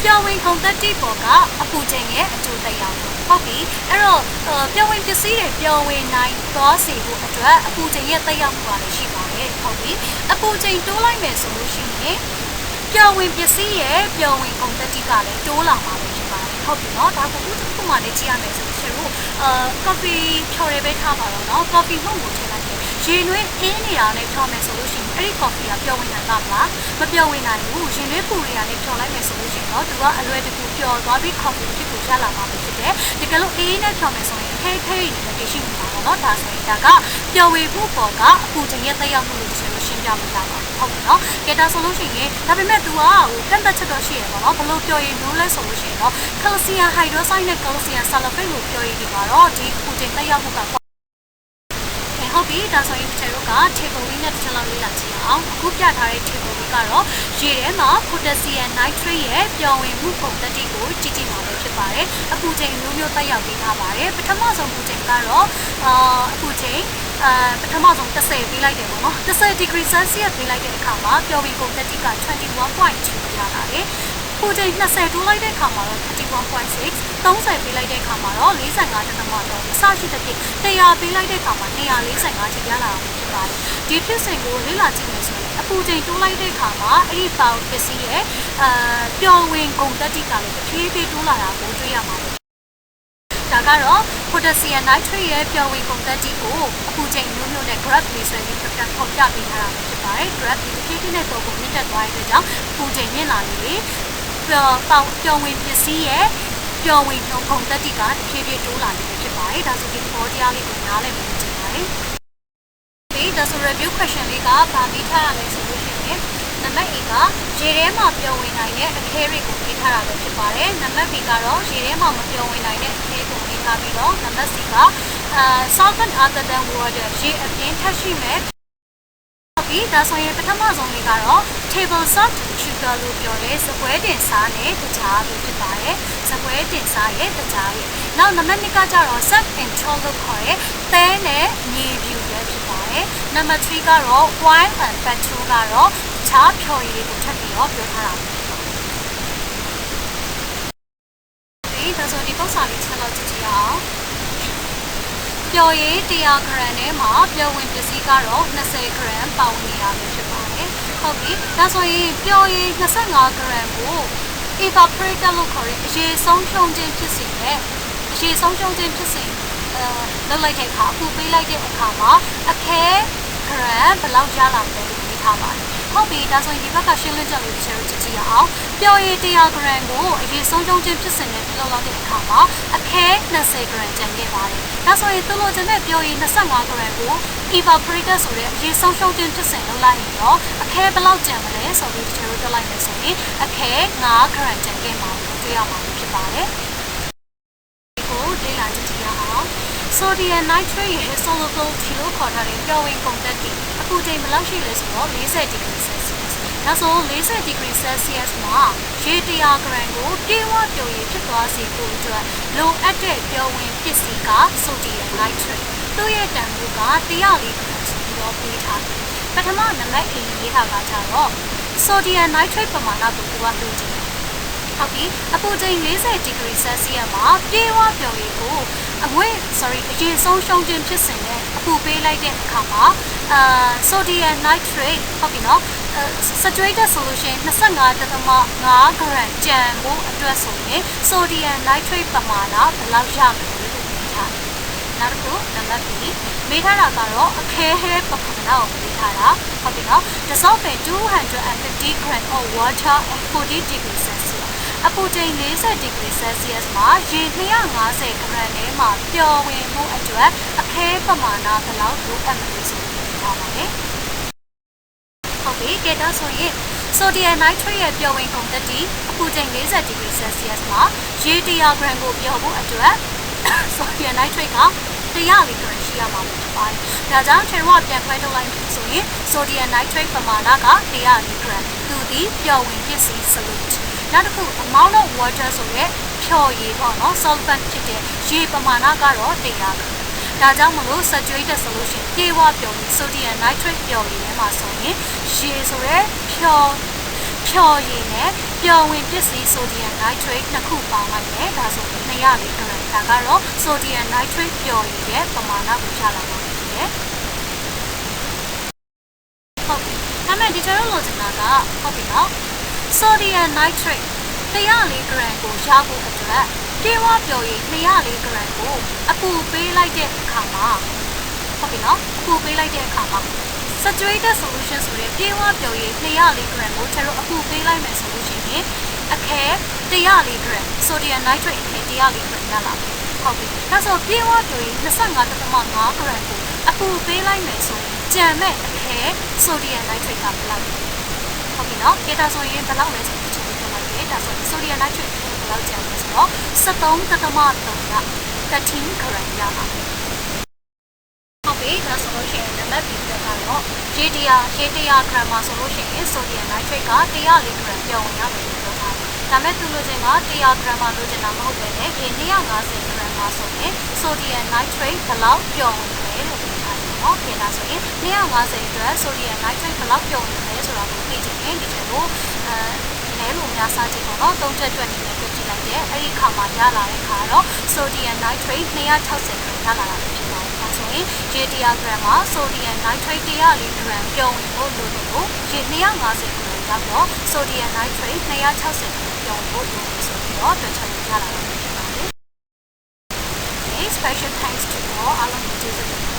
ပျော်ဝင်ကုန်သတ္တိပေါ်ကအပူချိန်ရဲ့အကျိုးသက်ရောက်မှုဟုတ်ပြီအဲ့တော့ပျော်ဝင်ပစ္စည်းတွေပျော်ဝင်နိုင်သွားစေဖို့အတွက်အပူချိန်ရဲ့သက်ရောက်မှုပါလည်းရှိပါတယ်ဟုတ်ပြီအပူချိန်တိုးလိုက်မယ်ဆိုလို့ရှိရင်ပျော်ဝင်ပစ္စည်းရဲ့ပျော်ဝင်ကုန်သတ္တိကလည်းတိုးလာမှာပဲဖြစ်ပါတယ်ဟုတ်ပြီနော်ဒါကိုခုမှလည်းကြည့်ရမယ်ဆိုလို့ရှိရင်coffee ဖြော်ရည်ပဲထားပါတော့နော် coffee မှုန့်ကိုထည့်လိုက်တယ်ရေနွေးအင်းနေတာနဲ့ဖြော်မယ်ဆိုလို့ရှိရင်အဲ့ဒီ coffee ကပျော်ဝင်နိုင်တာမလားမပျော်ဝင်နိုင်ဘူးရေနွေးပူတွေကလည်းဖြော်လိုက်မယ်ဆိုလို့ရှိရင်တော့သူကအလွယ်တကူပျော်သွားပြီး coffee ဖြစ်ကိုရလာမှာဖြစ်တယ်တကယ်လို့အေးနဲ့ဖြော်မယ်ဆိုရင်ခဲခဲရည်နဲ့တရှိမှာပါတော့ဒါဆိုရင်ဒါကပျော်ဝေမှုပေါ်ကအပူချိန်ရဲ့သက်ရောက်မှုလို့ဆိုလို့ရှင်းပြမှာပါဟုတ်ပြီနော်ကဲဒါဆိုလို့ရှိရင်ဒါပေမဲ့ तू ကကန့်သက်ချက်တော့ရှိရပါတော့ဘလို့ပျော်ရည်လို့လဲဆိုလို့ရှိရင်တော့ calcium hydroxide နဲ့ calcium sulfate ကိုပျော်ရည်ဒီမှာတော့ဒီအပူချိန်သက်ရောက်မှုကဟုတ်ပြီဒါဆိုရင်ကျွန်တော်က table လေးနဲ့တစ်ချက်လောက်လေ့လာကြည့်အောင်အခုပြထားတဲ့ table လေးကတော့ရေထဲမှာ potassium nitrate ရဲ့ပျော်ဝင်မှုပုံသတ္တိကိုကြည့်ကြည့်မှာပဲဖြစ်ပါတယ်အပူချိန်မျိုးမျိုးသက်ရောက်ပေးထားပါတယ်ပထမဆုံးအပူချိန်ကတော့အပူချိန်ပထမဆုံး30ပေးလိုက်တယ်ပေါ့နော်30 degree celsius ပေးလိုက်တဲ့အခါမှာပျော်ဝင်ပုံသတ္တိက 21.2 ရလာတယ်ပူချိန်20တိုးလိုက်တဲ့အခါမှာတော့ 31.6 30ပေးလိုက်တဲ့အခါမှာတော့45.3အစရှိတဲ့ဖြင့်100ပေးလိုက်တဲ့အခါမှာ245ထိရလာအောင်ဖြစ်ပါတယ်ဒီဖြစ်စဉ်ကိုလေ့လာကြည့်မယ်ဆိုရင်အပူချိန်တိုးလိုက်တဲ့အခါမှာအဲ့ဒီပေါင်ပစ္စည်းရဲ့ပျော်ဝင်ကုန်သတ္တိကလည်းတစ်ဖြည်းဖြည်းတိုးလာတာကိုတွေ့ရပါတယ်ဒါကတော့ potassium nitrate ရဲ့ပျော်ဝင်ကုန်သတ္တိကိုအပူချိန်မျိုးမျိုးနဲ့ graph လေးဆွဲပြီးဖော်ပြပေးထားတာဖြစ်ပါတယ် graph ဒီတစ်ဖြည်းဖြည်းနဲ့ပေါ်ကိုမြင့်တက်သွားတဲ့အတွက်ကြောင့်အပူချိန်မြင့်လာနေပျော်ဝင်ပစ္စည်းရဲ့ပျော်ဝင်ကုန်သတ္တိကတဖြည်းဖြည်းတိုးလာနေပြီဖြစ်ပါတယ်ဒါဆိုဒီသဘောတရားလေးကိုနားလည်ဖို့ကြည့်ပါတယ်ဒီဒါဆို review question လေးကဗာပြီးထားရမယ်ဆိုလို့ရှိရင်နံပါတ် A ကရေထဲမှာပျော်ဝင်နိုင်တဲ့အခဲတွေကိုပေးထားတာပဲဖြစ်ပါတယ်နံပါတ် B ကတော့ရေထဲမှာမပျော်ဝင်နိုင်တဲ့အခဲကိုပေးထားပြီးတော့နံပါတ် C ကsolvent other than water ရေအပြင်ထပ်ရှိမဲ့ဒီဒါဆိုရင်ပထမဆုံးလေးကတော့ table salt sugar လို့ပြောတဲ့စပွဲတင်စားနဲ့တခြားလို့ဖြစ်ပါတယ်စပွဲတင်စားရဲ့တခြားရဲ့နောက်နံပါတ်2ကကျတော့ salt and salt လို့ခေါ်တဲ့သဲနဲ့မြေပြူပဲဖြစ်ပါတယ်နံပါတ်3ကတော့ wine and petrol ကတော့တခြားဖြော်ရည်တွေကိုထပ်ပြီးတော့ပြောထားတာဒီဒါဆိုဒီပုံစံလေးချက်လောက်ကြည့်ကြည့်အောင်ပျော်ရည်100 g ထဲမှာပျော်ဝင်ပစ္စည်းကတော့20 g ပါဝင်နေရပြီဖြစ်ပါတယ်ဟုတ်ပြီဒါဆိုရင်ပျော်ရည်25 g ကို evaporator လို့ခေါ်တဲ့အရေဆုံးဖြုံးခြင်းဖြစ်စေနဲ့အရေဆုံးဖြုံးခြင်းဖြစ်စေလုပ်လိုက်တဲ့အခါအပူပေးလိုက်တဲ့အခါမှာအခဲ g ဘယ်လောက်ရလာမလဲလို့ပြောထားပါတယ်ဟုတ်ပြီဒါဆိုရင်ဒီဘက်ကရှင်းလင်းချက်လေးတစ်ချက်ကြည့်ရအောင်ပျော်ရည်100 g ကိုအရေဆုံးဖြုံးခြင်းဖြစ်စေနဲ့ပြုလုပ်လိုက်တဲ့အခါမှာအခဲ20 g ကျန်ခဲ့ပါတယ်ဒါဆိုရင်သူလိုချင်တဲ့ပျော်ရည်25 g ကို evaporator ဆိုတဲ့အရေဆုံးဖြုံးခြင်းဖြစ်စေလုပ်လိုက်ရင်တော့အခဲဘယ်လောက်ကျန်မလဲဆိုပြီးကျွန်တော်တို့တွက်လိုက်မယ်ဆိုရင်အခဲ9 g ကျန်ခဲ့မှာကိုတွေ့ရမှာဖြစ်ပါတယ်ဒီကိုလေ့လာကြည့်ရအောင် sodium nitrate ရဲ့ solubility လို့ခေါ်ထားတဲ့ပျော်ဝင်ကုန်သတ္တိအပူချိန်ဘယ်လောက်ရှိလဲဆိုတော့40 degree celsius ဒါဆို40 degree celsius မှာရေ100 g ကိုပြေဝပျော်ရည်ဖြစ်သွားစေဖို့အတွက်လိုအပ်တဲ့ပျော်ဝင်ပစ္စည်းက sodium nitrate သူ့ရဲ့တန်ဖိုးက104 g ဆိုပြီးတော့ပေးထားတယ်ပထမနံပါတ် A ရေးထားတာကြတော့ sodium nitrate ပမာဏကိုသူကလိုချင်တယ်ဟုတ်ပြီအပူချိန်40 degree celsius မှာပြေဝပျော်ရည်ကိုအရေဆုံးရှုံးခြင်းဖြစ်စဉ်နဲ့အပူပေးလိုက်တဲ့အခါမှာsodium nitrate ဟုတ်ပြီနော် saturated solution 25.5 g ကျန်ဖို့အတွက်ဆိုရင် sodium nitrate ပမာဏဘယ်လောက်ရမလဲလို့ပြောထားတယ်နောက်တစ်ခုနံပါတ် B မေးထားတာကတော့အခဲဟဲပမာဏကိုမေးထားတာဟုတ်ပြီနော် dissolve 250 g of water at 40 degree celsius အပူချိန်40 degree celsius မှာရေ250 g ထဲမှာပျော်ဝင်မှုအတွက်အခဲပမာဏဘယ်လောက်လိုအပ်မလဲဆိုပြီးပြောပါတယ်ဟုတ်ပြီကဲဒါဆိုရင် sodium nitrate ရဲ့ပျော်ဝင်ကုန်သတ္တိအပူချိန်40 degree celsius မှာရေ100 g ကိုပျော်ဖို့အတွက် sodium nitrate က100 g ရှိရမှာဖြစ်ပါတယ်။ဒါကြောင့်ကျွန်တော်ကပြန်ခွဲထုတ်လိုက်ပြီဆိုရင် sodium nitrate ပမာဏက100 g သူသည်ပျော်ဝင်ပစ္စည်း solute နောက်တစ်ခု amount of water ဆိုရဲဖြော်ရည်ပေါ့နော် solvent ဖြစ်တဲ့ရေပမာဏကတော့100ပဲဒါကြောင့်မလို့ saturated solution ပြေဝပျော်ရည် sodium nitrate ပျော်ရည်ထဲမှာဆိုရင်ရေဆိုရဲဖြော်ရည်နဲ့ပျော်ဝင်ပစ္စည်း sodium nitrate နှစ်ခုပေါင်းလိုက်တယ်ဒါဆိုရင်204 gram ဒါကတော့ sodium nitrate ပျော်ရည်ရဲ့ပမာဏကိုရလာမှာဖြစ်တယ်ဟုတ်ပြီဒါမဲ့ဒီကျွန်တော်လိုချင်တာကဟုတ်ပြီနော် sodium nitrate 104 gram ကိုရဖို့အတွက်ပြေဝပျော်ရည်204 gram ကိုအပူပေးလိုက်တဲ့အခါမှာဟုတ်ပြီနော်အပူပေးလိုက်တဲ့အခါမှာ saturated solution ဆိုတဲ့ပြေဝပျော်ရည်204 gram ကိုကျွန်တော်အပူပေးလိုက်မယ်ဆိုလို့ရှိရင်အခဲ104 gram sodium nitrate အခဲ104 gram ရလာပြီဟုတ်ပြီဒါဆိုပြေဝပျော်ရည် 25.5 gram ကိုအပူပေးလိုက်မယ်ဆိုရင်ကြံမဲ့အခဲ sodium nitrate ကဘယ်လောက်လဲဟုတ်ပြီနော်ဒါဆိုရင်ဘယ်လောက်လဲဆိုတော့ကျွန်တော်ပြောလိုက်တယ်ဒါဆိုရင် sodium nitrate ဘယ်လောက်ကြံလဲဆိုတော့ 13.3 က 13 gram ရပါမယ်ဟုတ်ပြီဒါဆိုလို့ရှိရင်နံပါတ် B ကတော့ရေ100 gram မှာဆိုလို့ရှိရင် sodium nitrate က104 gram ပြောင်းဝင်ရမယ်လို့ပြောထားတယ်ဒါမဲ့သူလိုချင်က100 gram မှာလိုချင်တာမဟုတ်ပဲလေရေ250 gram မှာဆိုရင် sodium nitrate ဘယ်လောက်ပြောင်းဝင်လဲလို့ပြောထားတယ်နော်ဒါဆိုရင်250အတွက် sodium nitrate ဘယ်လောက်ပြောင်းဝင်လဲဆိုတာကိုသိချင်ရင်ဒီချက်ကိုလဲလို့များစားကြည့်ပေါ့နော်သုံးချက်တွက်နေနဲ့တွက်ကြည့်လိုက်တယ်အဲ့ဒီခါမှာရလာတဲ့ခါတော့ sodium nitrate 260 gram ရလာတာဖြစ်ပါတယ်ဒါဆိုရင်ရေ100 gram မှာ sodium nitrate 104 gram ပြောင်းဝင်ဖို့လိုတယ်လို့ရေ250 gram ရောက်တော့ sodium nitrate 260 gram ပြောင်းဖို့လိုတယ်ဆိုပြီးတော့တွက်ချက်လို့ရလာတာဖြစ်ပါတယ် Special thanks to all our users